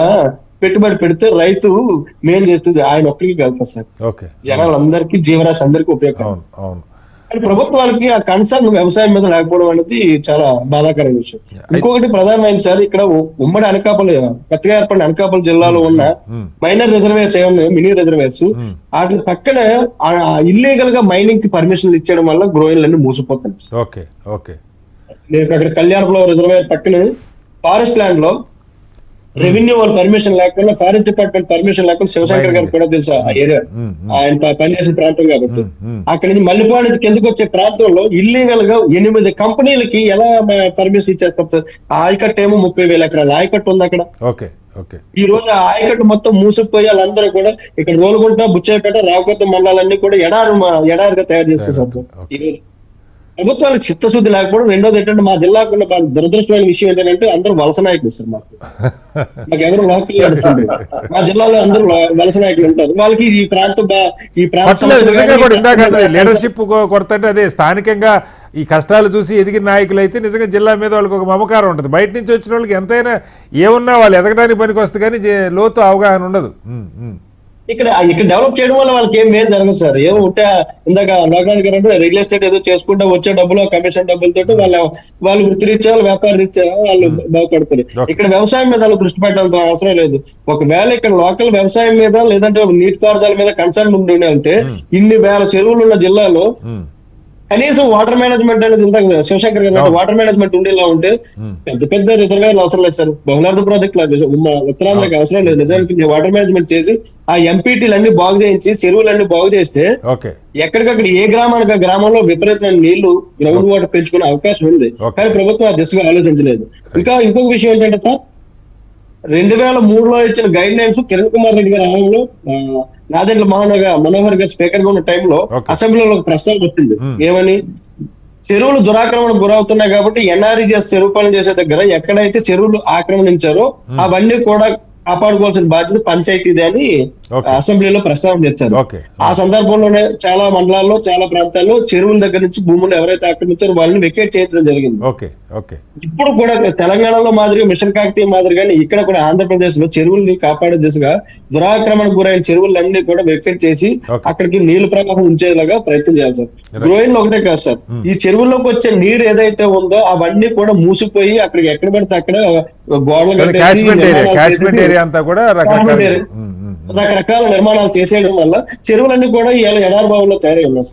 పెట్టుబడి పెడితే రైతు మేలు చేస్తుంది, ఆయన ఒక్కరికి కాదు సార్, జనాలందరికీ, జీవరాశి అందరికీ ఉపయోగం. కానీ ప్రభుత్వాలకి ఆ కన్సర్న్ వ్యవసాయం మీద లేకపోవడం అనేది చాలా బాధాకరమైన విషయం. ఇంకొకటి ప్రధానమైన సార్, ఇక్కడ ఉమ్మడి అనకాపల్లి, కొత్తగా ఏర్పడిన అనకాపల్లి జిల్లాలో ఉన్న మైనర్ రిజర్వేర్స్ ఏమన్నా మినీ రిజర్వేర్స్, వాటి పక్కన ఇల్లీగల్ గా మైనింగ్ కి పర్మిషన్లు ఇచ్చడం వల్ల గ్రోయిన్లన్నీ మూసిపోతున్నాయి. నేను అక్కడ కళ్యాణపురం రిజర్వేర్ పక్కన ఫారెస్ట్ ల్యాండ్ లో రెవెన్యూ వాళ్ళ పర్మిషన్ లేకుండా, ఫారెస్ట్ డిపార్ట్మెంట్ పర్మిషన్ లేకుండా, శివశంకర్ గారు కూడా తెలుసు ఆ ఏరియా, ఆయన పనిచేసిన ప్రాంతం కాబట్టి. అక్కడి నుంచి మల్లిపాడు నుంచి కిందకు వచ్చే ప్రాంతంలో ఇల్లీగల్ గా 8 కంపెనీలకి ఎలా పర్మిషన్ ఇచ్చేస్తారు సార్? ఆ ఆయకట్టు ఏమో 30,000 ఎకరాలు ఆయకట్టు ఉంది అక్కడ. Okay okay. ఈ రోజు ఆ ఆయకట్టు మొత్తం మూసుకుపోయి వాళ్ళందరూ కూడా ఇక్కడ రోలుగుంట, బుచ్చాయిపేట, రావుకొత్త మండలాలన్నీ కూడా ఎడారిగా తయారు చేస్తారు సార్. ఈ రోజు ప్రభుత్వానికి చిత్తశుద్ధి లేకపోవడం. రెండోది ఏంటంటే మా జిల్లాకు ఉన్న దురదృష్టమైన విషయం ఏంటంటే అందరూ వలస నాయకులు సార్. మాకు ఎవరు లోకల్ నడుస్తుంది. మా జిల్లాలో అందరూ వలస నాయకులు ఉంటారు. వాళ్ళకి ఈ ప్రాంతం లీడర్షిప్ కొరత అంటే అదే స్థానికంగా ఈ కష్టాలు చూసి ఎదిగిన నాయకులు అయితే నిజంగా జిల్లా మీద వాళ్ళకి ఒక మమకారం ఉంటుంది. బయట నుంచి వచ్చిన వాళ్ళకి ఎంతైనా ఏమున్నా వాళ్ళు ఎదగడానికి పనికి వస్తుంది, కానీ లోతు అవగాహన ఉండదు. ఇక్కడ డెవలప్ చేయడం వల్ల వాళ్ళకి ఏం మేలు జరగదు సార్. ఏమో ఉంటే ఇందాక లోకానికి గారు రియల్ ఎస్టేట్ ఏదో చేసుకుంటే వచ్చే డబ్బులు, కమిషన్ డబ్బులతో వాళ్ళు వృత్తిరీత్యా, వ్యాపార రీత్యా వాళ్ళు బాగుపడతారు. ఇక్కడ వ్యవసాయం మీద వాళ్ళు దృష్టి పెట్టాల్సిన అవసరం లేదు. ఒకవేళ ఇక్కడ లోకల్ వ్యవసాయం మీద లేదంటే నీటిపారుదల మీద కన్సర్న్ ఉండి అంటే ఇన్ని వేల చెరువులు ఉన్న జిల్లాలో కనీసం వాటర్ మేనేజ్మెంట్ అనేది ఇందాక శివశంకర్ గారు వాటర్ మేనేజ్మెంట్ ఉండేలా ఉంటే పెద్ద పెద్ద రిజర్వాయర్లు అవసరం లేదు సార్. బహుళార్థ ప్రాజెక్ట్ ఉత్తరాంధ్రకి అవసరం లేదు. నిజానికి వాటర్ మేనేజ్మెంట్ చేసి ఆ ఎంపీటీలు అన్ని బాగు చేయించి చెరువులన్నీ బాగు చేస్తే ఎక్కడికక్కడ ఏ గ్రామానికి ఆ గ్రామంలో విపరీతమైన నీళ్లు, గ్రౌండ్ వాటర్ పెంచుకునే అవకాశం ఉంది. కానీ ప్రభుత్వం ఆ దిశగా ఆలోచించలేదు. ఇంకొక విషయం ఏంటంటే సార్, 2003లో ఇచ్చిన గైడ్ లైన్స్ కిరణ్ కుమార్ రెడ్డి గారి హయాంలో నాదెండ్ల మనోహర్ గారు స్పీకర్ గా ఉన్న టైంలో అసెంబ్లీలో ఒక ప్రస్తావన వచ్చింది. ఏమని? చెరువులు దురాక్రమణకు గురవుతున్నాయి కాబట్టి ఎన్ఆర్ఈజీఎస్ చెరువు పనులు చేసే దగ్గర ఎక్కడైతే చెరువులు ఆక్రమణించారో అవన్నీ కూడా కాపాడుకోవాల్సిన బాధ్యత పంచాయతీదే అని అసెంబ్లీలో ప్రస్తావన తెచ్చారు. ఆ సందర్భంలోనే చాలా మండలాల్లో, చాలా ప్రాంతాల్లో చెరువుల దగ్గర నుంచి భూములు ఎవరైతే ఆక్రమించారో వాళ్ళని వెకేట్ చేయడం జరిగింది. ఇప్పుడు కూడా తెలంగాణలో మాదిరిగా మిషన్ కాకతీయ మాదిరిగానే ఇక్కడ కూడా ఆంధ్రప్రదేశ్ లో చెరువుల్ని కాపాడే దిశగా దురాక్రమణకు గురైన చెరువులన్నీ కూడా వెకేట్ చేసి అక్కడికి నీళ్లు ప్రవాహం ఉంచేలాగా ప్రయత్నం చేయాలి సార్. గ్రోయిన్ లో ఒకటే కాదు సార్, ఈ చెరువుల్లోకి వచ్చే నీరు ఏదైతే ఉందో అవన్నీ కూడా మూసిపోయి అక్కడికి ఎక్కడ పడితే అక్కడ గోడలు రకరకాల నిర్మాణాలు చేసేయడం వల్ల చెరువులన్నీ కూడా ఎడారిబావుల్లో తయారై ఉన్నాయి.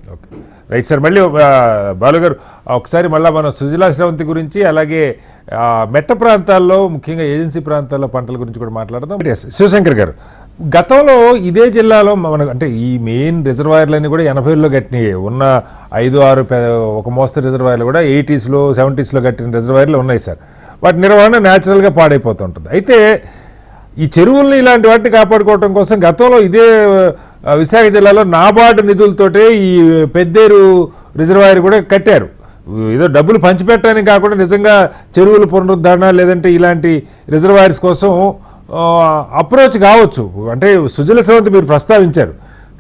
Right sir. మళ్ళీ బాలు గారు ఒకసారి మళ్ళీ మనం సుజలా స్రవంతి గురించి, అలాగే మెట్ట ప్రాంతాల్లో ముఖ్యంగా ఏజెన్సీ ప్రాంతాల్లో పంటల గురించి కూడా మాట్లాడదాం. శివశంకర్ గారు, గతంలో ఇదే జిల్లాలో మన అంటే ఈ మెయిన్ రిజర్వాయర్లన్నీ కూడా 80లో కట్టినాయి. ఉన్న 5-6 ఒక మోస్తరు రిజర్వాయర్లు కూడా 80స్లో 70స్లో కట్టిన రిజర్వాయర్లు ఉన్నాయి సార్. వాటి నిర్వహణ న్యాచురల్గా పాడైపోతుంటుంది. అయితే ఈ చెరువుల్ని ఇలాంటి వాటిని కాపాడుకోవడం కోసం గతంలో ఇదే విశాఖ జిల్లాలో నాబార్డు నిధులతోటే ఈ పెద్దేరు రిజర్వాయర్ కూడా కట్టారు. ఏదో డబ్బులు పంచిపెట్టడానికి కాకుండా నిజంగా చెరువుల పునరుద్ధరణ లేదంటే ఇలాంటి రిజర్వాయర్స్ కోసం అప్రోచ్ కావచ్చు. అంటే సుజల స్రవంతి మీరు ప్రస్తావించారు.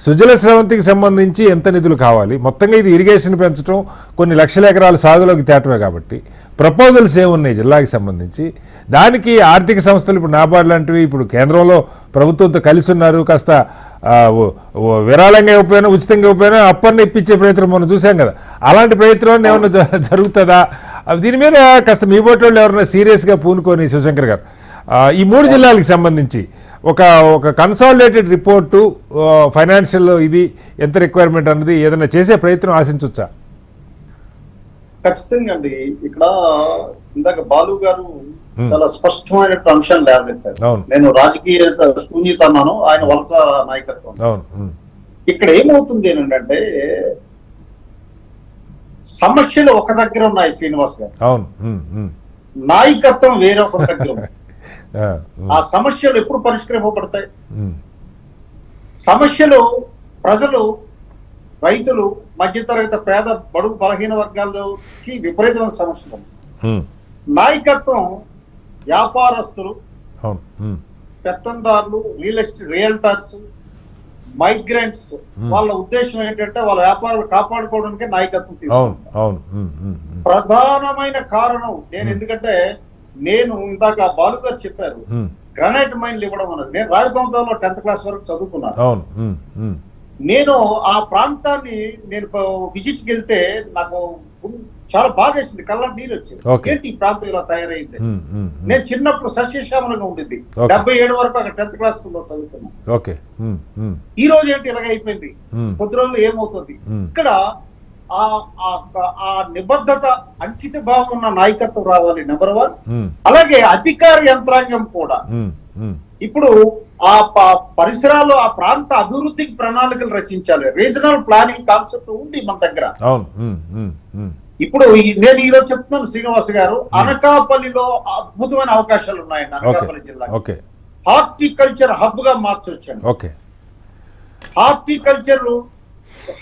సుజల స్రవంతికి సంబంధించి ఎంత నిధులు కావాలి? మొత్తంగా ఇది ఇరిగేషన్ పెంచడం, కొన్ని లక్షల ఎకరాలు సాగులోకి తేటమే కాబట్టి ప్రపోజల్స్ ఏమున్నాయి జిల్లాకి సంబంధించి? దానికి ఆర్థిక సంస్థలు ఇప్పుడు నాబార్డు లాంటివి ఇప్పుడు కేంద్రంలో ప్రభుత్వంతో కలిసి ఉన్నారు. కాస్త విరాళంగా ఇవ్వకపోయినా, ఉచితంగా ఇవ్వకపోయినా అప్పన్న ఇప్పించే ప్రయత్నం మనం చూసాం కదా. అలాంటి ప్రయత్నం ఏమన్నా జరుగుతుందా? దీని మీద కాస్త మీ బోటోళ్ళు ఎవరైనా సీరియస్గా పూనుకొని శివశంకర్ గారు ఈ 3 జిల్లాలకు సంబంధించి ఒక కన్సాలిడేటెడ్ రిపోర్టు, ఫైనాన్షియల్ ఇది ఎంత రిక్వైర్మెంట్ అన్నది ఏదైనా చేసే ప్రయత్నం ఆశించవచ్చా? ఖచ్చితంగా అండి. ఇక్కడ ఇందాక బాలు గారు చాలా స్పష్టమైన అంశాలు లేవనెత్తారు. నేను రాజకీయ శూన్యత అన్నాను, ఆయన వలస నాయకత్వం. ఇక్కడ ఏమవుతుంది ఏంటంటే సమస్యలు ఒక దగ్గర ఉన్నాయి శ్రీనివాస్ గారు, నాయకత్వం వేరొక దగ్గర ఉంది. ఆ సమస్యలు ఎప్పుడు పరిష్కరింపబడతాయి? సమస్యలు ప్రజలు, రైతులు, మధ్యతరగతి, పేద, బడుగు, బలహీన వర్గాలకి విపరీతమైన సమస్యలు. నాయకత్వం వ్యాపారస్తులు, పెత్తందారులు, రియల్టర్స్, మైగ్రెంట్స్, వాళ్ళ ఉద్దేశం ఏంటంటే వాళ్ళ వ్యాపారాలు కాపాడుకోవడానికి నాయకత్వం తీసుకుంటారు. ప్రధానమైన కారణం ఎందుకంటే నేను ఇందాక బాలు గారు చెప్పారు గ్రానైట్ మైన్లు ఇవ్వడం అన్నది. నేను రాజభవనంలో 10th క్లాస్ వరకు చదువుకున్నాను. నేను ఆ ప్రాంతాన్ని విజిట్కి వెళ్తే నాకు చాలా బాధ వేసింది, కళ్ళ నీళ్ళు వచ్చేది. ఏంటి ఈ ప్రాంతం ఇలా తయారైంది? నేను చిన్నప్పుడు సస్యశ్యామలంగా ఉండింది. 77 వరకు అక్కడ 10th క్లాస్ లో చదువుకున్నాను. ఈ రోజు ఏంటి ఇలాగ అయిపోయింది? కొద్ది రోజులు ఏమవుతుంది? ఇక్కడ ఆ నిబద్ధత అంకిత భావం ఉన్న నాయకత్వం రావాలి నెంబర్ 1. ఉమ్, అలాగే అధికార యంత్రాంగం కూడా ఉమ్, ఉమ్, ఇప్పుడు ఆ పరిసరాలు ఆ ప్రాంత అభివృద్ధికి ప్రణాళికలు రచించాలి. రీజనల్ ప్లానింగ్ కాన్సెప్ట్ ఉంది మన దగ్గర. అవును. ఉమ్, ఉమ్, ఉమ్, ఇప్పుడు నేను ఈరోజు చెప్తున్నాను శ్రీనివాస్ గారు, అనకాపల్లిలో అద్భుతమైన అవకాశాలు ఉన్నాయండి. ఓకే అనకాపల్లి జిల్లా ఓకే హార్టికల్చర్ హబ్ గా మార్చొచ్చండి. ఓకే హార్టికల్చర్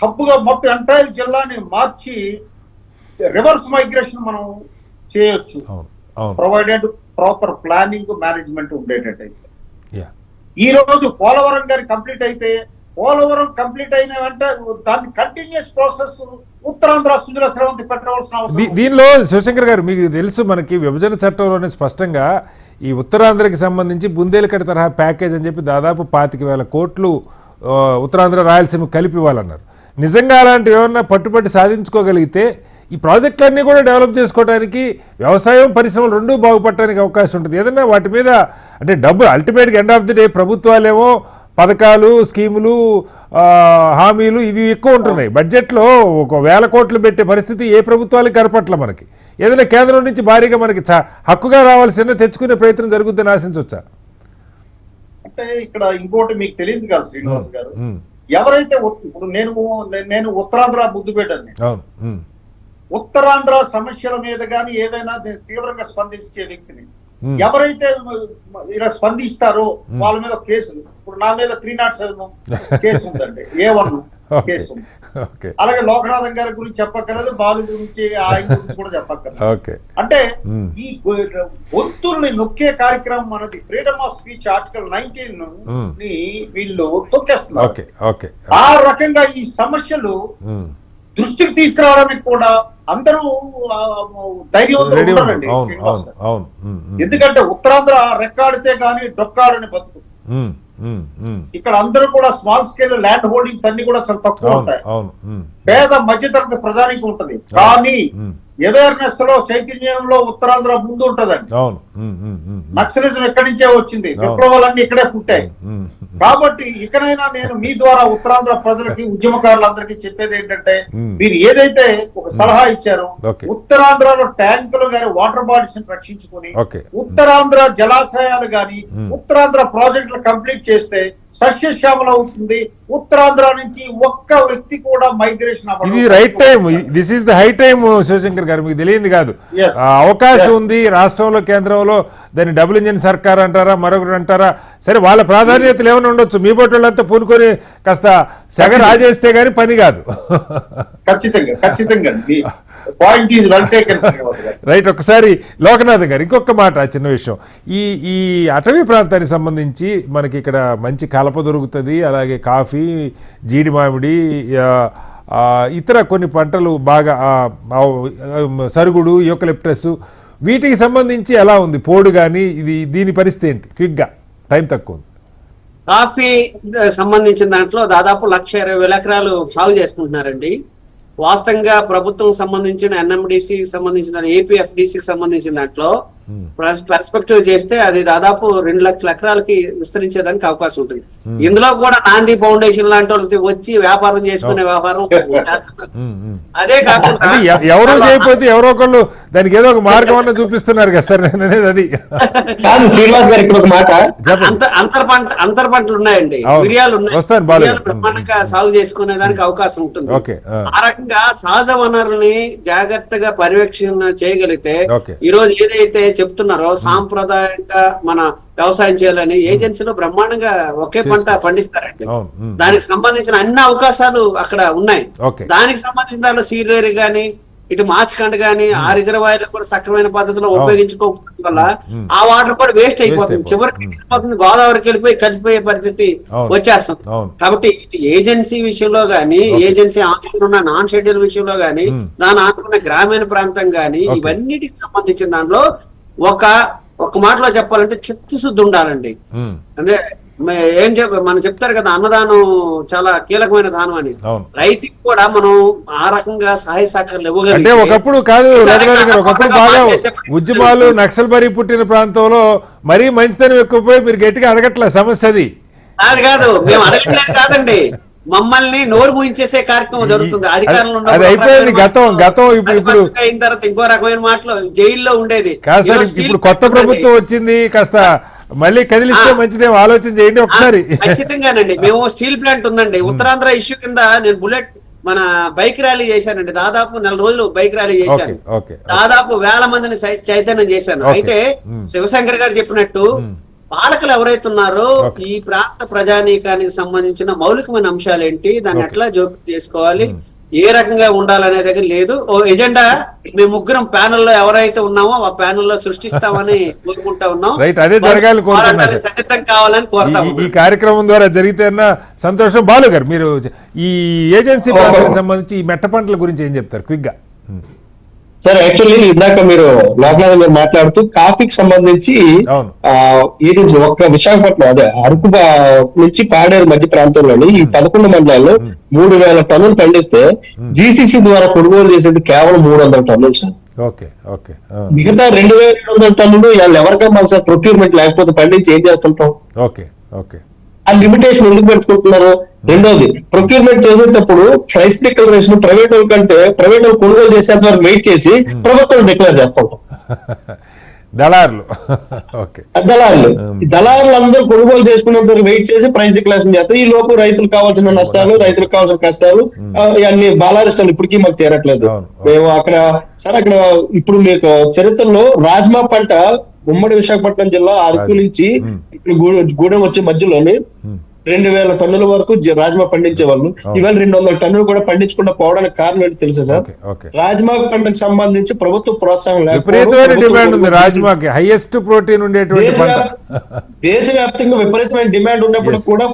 హబ్ గా మొత్తం ఎంటైర్ జిల్లాని మార్చి రివర్స్ మైగ్రేషన్ మనం చేయొచ్చు, అవును అవును ప్రొవైడెడ్ ప్రాపర్ ప్లానింగ్ మేనేజ్మెంట్ ఉండేటట్టయితే. యా ఈ రోజు పోలవరం గారి కంప్లీట్ అయితే, పోలవరం కంప్లీట్ అయిన వెంటనే దాన్ని కంటిన్యూస్ ప్రాసెస్ ఉత్తరాంధ్ర సుజల స్రవంతి పెట్టవలసిన అవసరం. దీనిలో శివశంకర్ గారు మీకు తెలుసు, మనకి విభజన చట్టంలోనే స్పష్టంగా ఈ ఉత్తరాంధ్రకి సంబంధించి బుందేలకడి తరహా ప్యాకేజ్ అని చెప్పి దాదాపు 25,000 కోట్లు ఉత్తరాంధ్ర రాయలసీమ కలిపి ఇవ్వాలన్నారు. నిజంగా అలాంటివి ఏమన్నా పట్టుబట్టి సాధించుకోగలిగితే ఈ ప్రాజెక్టులన్నీ కూడా డెవలప్ చేసుకోవడానికి వ్యవసాయం పరిశ్రమలు రెండూ బాగుపడటానికి అవకాశం ఉంటుంది. ఏదన్నా వాటి మీద అంటే డబ్బు అల్టిమేట్గా ఎండ్ ఆఫ్ ది డే ప్రభుత్వాలేమో పథకాలు, స్కీములు, హామీలు ఇవి ఎక్కువ ఉంటున్నాయి. బడ్జెట్లో 1,000 కోట్లు పెట్టే పరిస్థితి ఏ ప్రభుత్వాలకు కనపట్ల. మనకి ఏదైనా కేంద్రం నుంచి భారీగా మనకి హక్కుగా రావాల్సిన తెచ్చుకునే ప్రయత్నం జరుగుతుందని ఆశించవచ్చా? అంటే ఇక్కడ ఇంకోటి మీకు తెలియదు కదా శ్రీనివాస్ గారు, ఎవరైతే ఇప్పుడు నేను ఉత్తరాంధ్ర ముద్దుపేటని, అవును, ఉత్తరాంధ్ర సమస్యల మీద కానీ ఏదైనా తీవ్రంగా స్పందించే వ్యక్తిని ఎవరైతే ఇలా స్పందిస్తారో వాళ్ళ మీద కేసులు, ఇప్పుడు నా మీద 307 కేసు ఉందండి, A1 కేసు ఉంది. అలాగే లోకనాథం గారి గురించి చెప్పక్కర్లేదు, బాలు గురించి ఆయన గురించి కూడా చెప్పక్కర్లేదు. అంటే ఈ గొంతుల్ని నొక్కే కార్యక్రమం మనది ఫ్రీడమ్ ఆఫ్ స్పీచ్ ఆర్టికల్ 19 ని వీళ్ళు తొక్కేస్తున్నారు. ఆ రకంగా ఈ సమస్యలు దృష్టికి తీసుకురావడానికి కూడా అందరూ ధైర్యవంతులు ఉండాలండి శ్రీనివాస్ గారు. ఎందుకంటే ఉత్తరాంధ్ర రెక్కాడితే గానీ డొక్కాడని బతుకు. ఇక్కడ అందరూ కూడా స్మాల్ స్కేల్ ల్యాండ్ హోల్డింగ్స్ అన్ని కూడా చాలా తక్కువ ఉంటాయి. పేద మధ్యతరగతి ప్రజానికి ఉంటది, కానీ అవేర్నెస్ లో చైతన్యంలో ఉత్తరాంధ్ర ముందు ఉంటదండి. నక్సలిజం ఎక్కడి నుంచే వచ్చింది, విప్లవాలన్నీ ఇక్కడే పుట్టాయి. కాబట్టి ఇకనైనా నేను మీ ద్వారా ఉత్తరాంధ్ర ప్రజలకి, ఉద్యమకారులందరికీ చెప్పేది ఏంటంటే, మీరు ఏదైతే ఒక సలహా ఇచ్చారో ఉత్తరాంధ్రలో ట్యాంకులు గాని వాటర్ బాడీస్ రక్షించుకుని ఉత్తరాంధ్ర జలాశయాలు గాని ఉత్తరాంధ్ర ప్రాజెక్టులు కంప్లీట్ చేస్తే సస్యశ్యామలం అవుతుంది. ఉత్తరాంధ్ర నుంచి ఒక్క వ్యక్తి కూడా మైగ్రేషన్ ఇది right time, this is the high time Shivashankar garu. మీకు తెలియదు కాదు, అవకాశం ఉంది రాష్ట్రంలో, కేంద్రంలో. దాన్ని డబుల్ ఇంజిన్ సర్కార్ అంటారా, మరొకటి అంటారా, సరే వాళ్ళ ప్రాధాన్యతలు ఏమైనా ఉండొచ్చు. మీ బొట్టోళ్ళంతా పూనుకొని కాస్త సెగ రాజేస్తే గానీ పని కాదు. ఖచ్చితంగా ఖచ్చితంగా point is well taken right. ఒకసారి లోకనాథ్ గారు ఇంకొక మాట, చిన్న విషయం. ఈ అటవీ ప్రాంతానికి సంబంధించి మనకి ఇక్కడ మంచి కలప దొరుకుతుంది, అలాగే కాఫీ, జీడి మామిడి, ఇతర కొన్ని పంటలు బాగా, సరుగుడు, యూకలిప్టస్, వీటికి సంబంధించి ఎలా ఉంది పోడు కానీ దీని పరిస్థితి ఏంటి? క్విక్గా, టైం తక్కువ ఉంది. కాఫీ సంబంధించిన దాంట్లో దాదాపు 1,20,000 ఎకరాలు సాగు చేసుకుంటున్నారండి. వాస్తవంగా ప్రభుత్వం సంబంధించిన NMDC సంబంధించిన APFDCకి సంబంధించిన దాంట్లో పర్స్పెక్టివ్ చేస్తే అది దాదాపు 2,00,000 ఎకరాలకి విస్తరించేదానికి అవకాశం ఉంటుంది. ఇందులో కూడా నాంది ఫౌండేషన్ లాంటి వాళ్ళు వచ్చి వ్యాపారం చేసుకునే వ్యాపారం చేస్తున్నారు. అదే కాకుండా ఎవరో చేయకపోతే ఎవరో ఒకళ్ళు దానికి ఏదో ఒక మార్గం అన్న చూపిస్తున్నారు కదా సార్. నేను అనేది అది శ్రీనివాస్ గారు ఇక్కడ ఒక మాట, అంతర్ పంటలు ఉన్నాయండి, మిరియాలు ఉన్నాయి, బ్రహ్మాండంగా సాగు చేసుకునే దానికి అవకాశం ఉంటుంది. ఆ రకంగా సహజ వనరుల్ని జాగ్రత్తగా పర్యవేక్షణ చేయగలిగితే ఈ రోజు ఏదైతే చెప్తున్నారో సాంప్రదాయంగా మన వ్యవసాయం చేయాలని ఏజెన్సీలో బ్రహ్మాండంగా ఒకే పంట పండిస్తారండి. దానికి సంబంధించిన అన్ని అవకాశాలు అక్కడ ఉన్నాయి. దానికి సంబంధించిన దాంట్లో సీలేరు గాని, ఇటు మార్చికండ్ గానీ ఆ రిజర్వాయర్లు కూడా సక్రమైన పద్ధతిలో ఉపయోగించుకోకపోవడం వల్ల ఆ వాటర్ కూడా వేస్ట్ అయిపోతుంది. చివరికి వెళ్ళిపోతుంది, గోదావరికి వెళ్ళిపోయి కలిసిపోయే పరిస్థితి వచ్చేస్తుంది. కాబట్టి ఏజెన్సీ విషయంలో గానీ, ఏజెన్సీ ఆంక్షలు ఉన్న నాన్ షెడ్యూల్ విషయంలో గానీ, దాని ఆనుకున్న గ్రామీణ ప్రాంతం గానీ, ఇవన్నిటికి సంబంధించిన దాంట్లో ఒక మాటలో చెప్పాలంటే చిత్తశుద్ధి ఉండాలండి. అంటే మనం చెప్తారు కదా, అన్నదానం చాలా కీలకమైన దానం అని. రైతుకి కూడా మనం ఆ రకంగా సహాయ సహకారాలు ఇవ్వగలిగితే, ఒకప్పుడు కాదు ఒకప్పుడు బాగా ఉద్యమాలు నక్సల్బరీ పుట్టిన ప్రాంతంలో మరీ మంచితనం ఎక్కువపోయి మీరు గట్టిగా అడగట్లే సమస్య అది కాదు మేము అడగట్లేదు కాదండి. మమ్మల్ని నోరు మూయించేసే కార్యక్రమం జరుగుతుంది. అధికారంలో అది అయిపోయింది గతం. ఇప్పుడు అయిన తర్వాత ఇంకో రకమైన మాటలు జైల్లో ఉండేది. కాదు సార్, ఇప్పుడు కొత్త ప్రభుత్వం వచ్చింది, కాస్త మళ్ళీ కదిలిస్తే మంచిదేమో ఆలోచన చేయండి ఒకసారి. ఖచ్చితంగానండి. మేము స్టీల్ ప్లాంట్ ఉందండి ఉత్తరాంధ్ర ఇష్యూ కింద నేను బుల్లెట్ మన బైక్ ర్యాలీ చేశానండి. దాదాపు 4 రోజులు బైక్ ర్యాలీ చేశాను. దాదాపు 1000 మందిని చైతన్యం చేశాను. అయితే శివశంకర్ గారు చెప్పినట్టు పాలకులు ఎవరైతే ఉన్నారో ఈ ప్రాంత ప్రజానీకానికి సంబంధించిన మౌలికమైన అంశాలు ఏంటి, దాన్ని ఎట్లా జోక్యం చేసుకోవాలి, ఏ రకంగా ఉండాలనే దగ్గర లేదు. ఓ ఎజెండా మేము ముగ్గురం ప్యానెల్లో ఎవరైతే ఉన్నామో ఆ ప్యానెల్లో సృష్టిస్తామని కోరుకుంటా ఉన్నాం. అదే జరగాలి, సన్నిహితం కావాలని కోరుతాం. ఈ కార్యక్రమం ద్వారా జరిగితే సంతోషం. బాలు గారు, మీరు ఈ ఏజెన్సీ ప్రాంతానికి సంబంధించి ఈ మెట్ట పంటల గురించి ఏం చెప్తారు క్విక్ గా? సార్ యాక్చువల్లీ ఇందాక మీరు లోకనాథ్ గారు మాట్లాడుతూ కాఫీకి సంబంధించి ఏజెన్సీ ఒక్క విశాఖపట్నం అదే అరకు నుంచి పాడేరు మధ్య ప్రాంతంలోని ఈ 11 మండలాల్లో 3000 టన్నులు పండిస్తే జీసీసీ ద్వారా కొనుగోలు చేసేది కేవలం 300 టన్నులు సార్. మిగతా 2700 టన్నులు వాళ్ళు ఎవరికైనా మన సార్ ప్రొక్యూర్మెంట్ లేకపోతే పండించి ఏం చేస్తుంటాం? ఆ లిమిటేషన్ ఎందుకు పెట్టుకుంటున్నారు? రెండోది, ప్రొక్యూర్మెంట్ చేసేటప్పుడు ప్రైస్ డిక్లరేషన్ ప్రైవేట్ వాళ్ళ కంటే ప్రైవేట్ వాళ్ళు కొనుగోలు చేసేంత వరకు వెయిట్ చేసి ప్రభుత్వం డిక్లేర్ చేస్తుంటాం. దళారులు అందరూ కొనుగోలు చేసుకునేంత వరకు వెయిట్ చేసి ప్రైస్ డిక్లరేషన్ చేస్తారు. ఈ లోపు రైతులకు కావాల్సిన నష్టాలు, రైతులకు కావాల్సిన కష్టాలు, ఇవన్నీ బాలారిష్టాలు ఇప్పటికీ మాకు తీరట్లేదు. మేము అక్కడ ఇప్పుడు మీకు చరిత్రలో రాజ్మా పంట ఉమ్మడి విశాఖపట్నం జిల్లా అరకు నుంచి గూడెం వచ్చే మధ్యలోని 2000 టన్నుల వరకు రాజ్మా పండించే వాళ్ళు ఇవాళ 200 టన్నులు కూడా పండించకుండా పోవడానికి కారణం ఏంటి తెలుసా సార్? రాజ్మా పంటకు సంబంధించి ప్రభుత్వ ప్రోత్సాహం రాజ్మాకి హైయెస్ట్ ప్రోటీన్ ఉండేటువంటి దేశవ్యాప్తంగా విపరీతమైన డిమాండ్ ఉన్నప్పుడు కూడా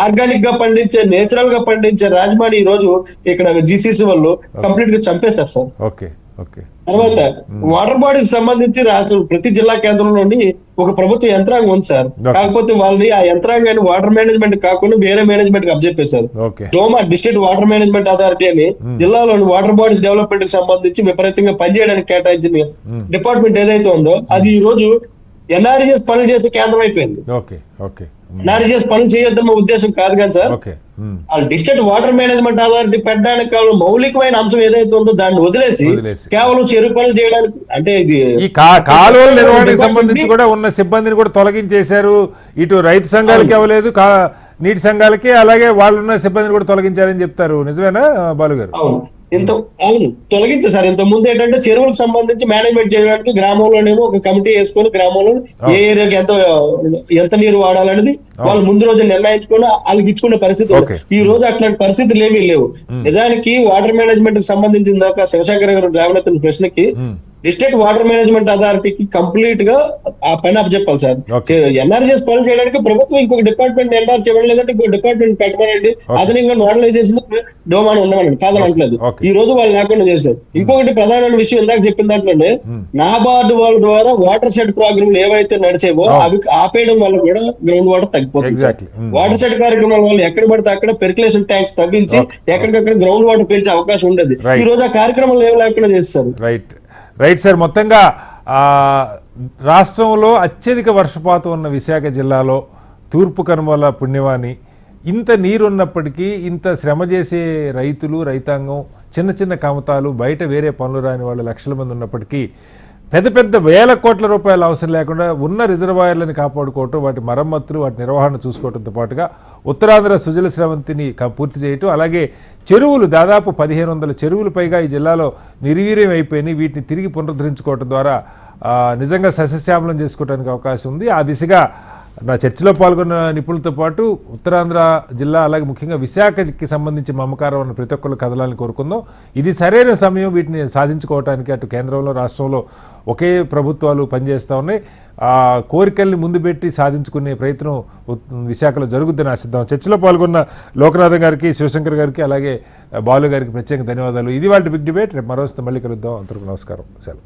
ఆర్గానిక్ గా పండించే, నేచురల్ గా పండించే రాజ్మాని ఈ రోజు ఇక్కడ జీసీసీ వాళ్ళు కంప్లీట్ గా చంపేశారు సార్. తర్వాత వాటర్ బాడీకి సంబంధించి రాష్ట్రం ప్రతి జిల్లా కేంద్రంలోని ఒక ప్రభుత్వ యంత్రాంగం ఉంది సార్. కాకపోతే వాళ్ళని ఆ యంత్రాంగాన్ని వాటర్ మేనేజ్మెంట్ కాకుండా వేరే మేనేజ్మెంట్ కి అప్పచెప్పేశారు. డోమా డిస్ట్రిక్ట్ వాటర్ మేనేజ్మెంట్ అథారిటీ అని జిల్లాలోని వాటర్ బాడీస్ డెవలప్మెంట్ కి సంబంధించి విపరీతంగా పనిచేయడానికి కేటాయించిన డిపార్ట్మెంట్ ఏదైతే ఉందో అది ఈ రోజు ఎన్ఆర్జీఎస్ పనులు చేసే కేంద్రం అయిపోయింది. ఎన్ఆర్జీఎస్ పనులు చేయొద్దన్న ఉద్దేశం కాదు కానీ sir, district water management authority పెట్టడానికి కావాలి మౌలికమైన అంశం ఏదైతే ఉందో దాన్ని వదిలేసి కేవలం చెరువు పనులు చేయడానికి, అంటే ఇది ఈ కాలువల నిర్వహణకు సంబంధించి కూడా ఉన్న సిబ్బందిని కూడా తొలగించేశారు. ఇటు రైతు సంఘాలకి అవ్వలేదు, నీటి సంఘాలకి, అలాగే వాళ్ళున్న సిబ్బందిని కూడా తొలగించారని చెప్తారు. నిజమేనా బాలు గారు? అవును, తొలగించారు సార్. ఇంత ముందు ఏంటంటే చెరువులకు సంబంధించి మేనేజ్మెంట్ చేయడానికి గ్రామంలోనేమో ఒక కమిటీ వేసుకొని గ్రామంలో ఏ ఏరియాకి ఎంత నీరు వాడాలనేది వాళ్ళు ముందు రోజు నిర్ణయించుకొని వాళ్ళకి ఇచ్చుకునే పరిస్థితి. ఈ రోజు అట్లాంటి పరిస్థితులు ఏమీ లేవు. నిజానికి వాటర్ మేనేజ్మెంట్ కి సంబంధించిన దాకా శివశంకర్ గారు లేవనెత్తిన ప్రశ్నకి డిస్ట్రిక్ట్ వాటర్ మేనేజ్మెంట్ అథారిటీకి కంప్లీట్ గా ఆ పని అప్పచెప్పాలి సార్. ఎన్ఆర్జీఎస్ పనులు చేయడానికి ప్రభుత్వం ఇంకొక డిపార్ట్మెంట్ ఎన్ఆర్ చేయడం లేదంటే ఇంకొక డిపార్ట్మెంట్ పెట్టమనండి, అదనంగా నోడల్ ఏజెన్సీ డోమాన్ ఉండమనండి, కాదని అంటలేదు. ఈ రోజు వాళ్ళు లేకుండా చేశారు. ఇంకొకటి ప్రధానమైన విషయం ఇందాక చెప్పిన దాంట్లోనే నాబార్డు వాళ్ళ ద్వారా వాటర్ షెడ్ ప్రోగ్రాంలు ఏవైతే నడిచేవో అవి ఆపేయడం వల్ల కూడా గ్రౌండ్ వాటర్ తగ్గిపోతుంది. వాటర్ షెడ్ కార్యక్రమాల వల్ల ఎక్కడ పడితే అక్కడ పెర్కులేషన్ ట్యాంక్స్ తగ్గించి ఎక్కడికక్కడ గ్రౌండ్ వాటర్ పెంచే అవకాశం ఉండేది. ఈ రోజు ఆ కార్యక్రమాలు ఏమి లేకుండా చేస్తారు. రైట్ సార్, మొత్తంగా రాష్ట్రంలో అత్యధిక వర్షపాతం ఉన్న విశాఖ జిల్లాలో తూర్పు కనుమల పుణ్యవాణి ఇంత నీరున్నప్పటికీ, ఇంత శ్రమ చేసే రైతులు, రైతాంగం, చిన్న చిన్న కమతాలు, బయట వేరే పనులు రాని వాళ్ళు లక్షల మంది ఉన్నప్పటికీ పెద్ద పెద్ద వేల కోట్ల రూపాయలు అవసరం లేకుండా ఉన్న రిజర్వాయర్లను కాపాడుకోవటం, వాటి మరమ్మతులు, వాటి నిర్వహణ చూసుకోవడంతో పాటుగా ఉత్తరాంధ్ర సుజల స్రవంతిని పూర్తి చేయటం, అలాగే చెరువులు దాదాపు 1500 చెరువులు పైగా ఈ జిల్లాలో నిర్వీర్యం అయిపోయినాయి. వీటిని తిరిగి పునరుద్ధరించుకోవడం ద్వారా నిజంగా సస్యశ్యామలం చేసుకోవడానికి అవకాశం ఉంది. ఆ దిశగా నా చర్చలో పాల్గొన్న నిపుణులతో పాటు ఉత్తరాంధ్ర జిల్లా, అలాగే ముఖ్యంగా విశాఖకి సంబంధించి మమకారం ఉన్న ప్రతి ఒక్కళ్ళు కదలాలని కోరుకుందాం. ఇది సరైన సమయం వీటిని సాధించుకోవడానికి. అటు కేంద్రంలో, రాష్ట్రంలో ఒకే ప్రభుత్వాలు పనిచేస్తూ ఉన్నాయి. ఆ కోరికల్ని ముందు పెట్టి సాధించుకునే ప్రయత్నం విశాఖలో జరుగుద్దని ఆశిద్దాం. చర్చలో పాల్గొన్న లోకనాథం గారికి, శివశంకర్ గారికి, అలాగే బాలు గారికి ప్రత్యేక ధన్యవాదాలు. ఇది వాళ్ళ బిగ్ డిబేట్. రేపు మరో మళ్ళీ కలుద్దాం. అంతవరకు నమస్కారం. సెలవు.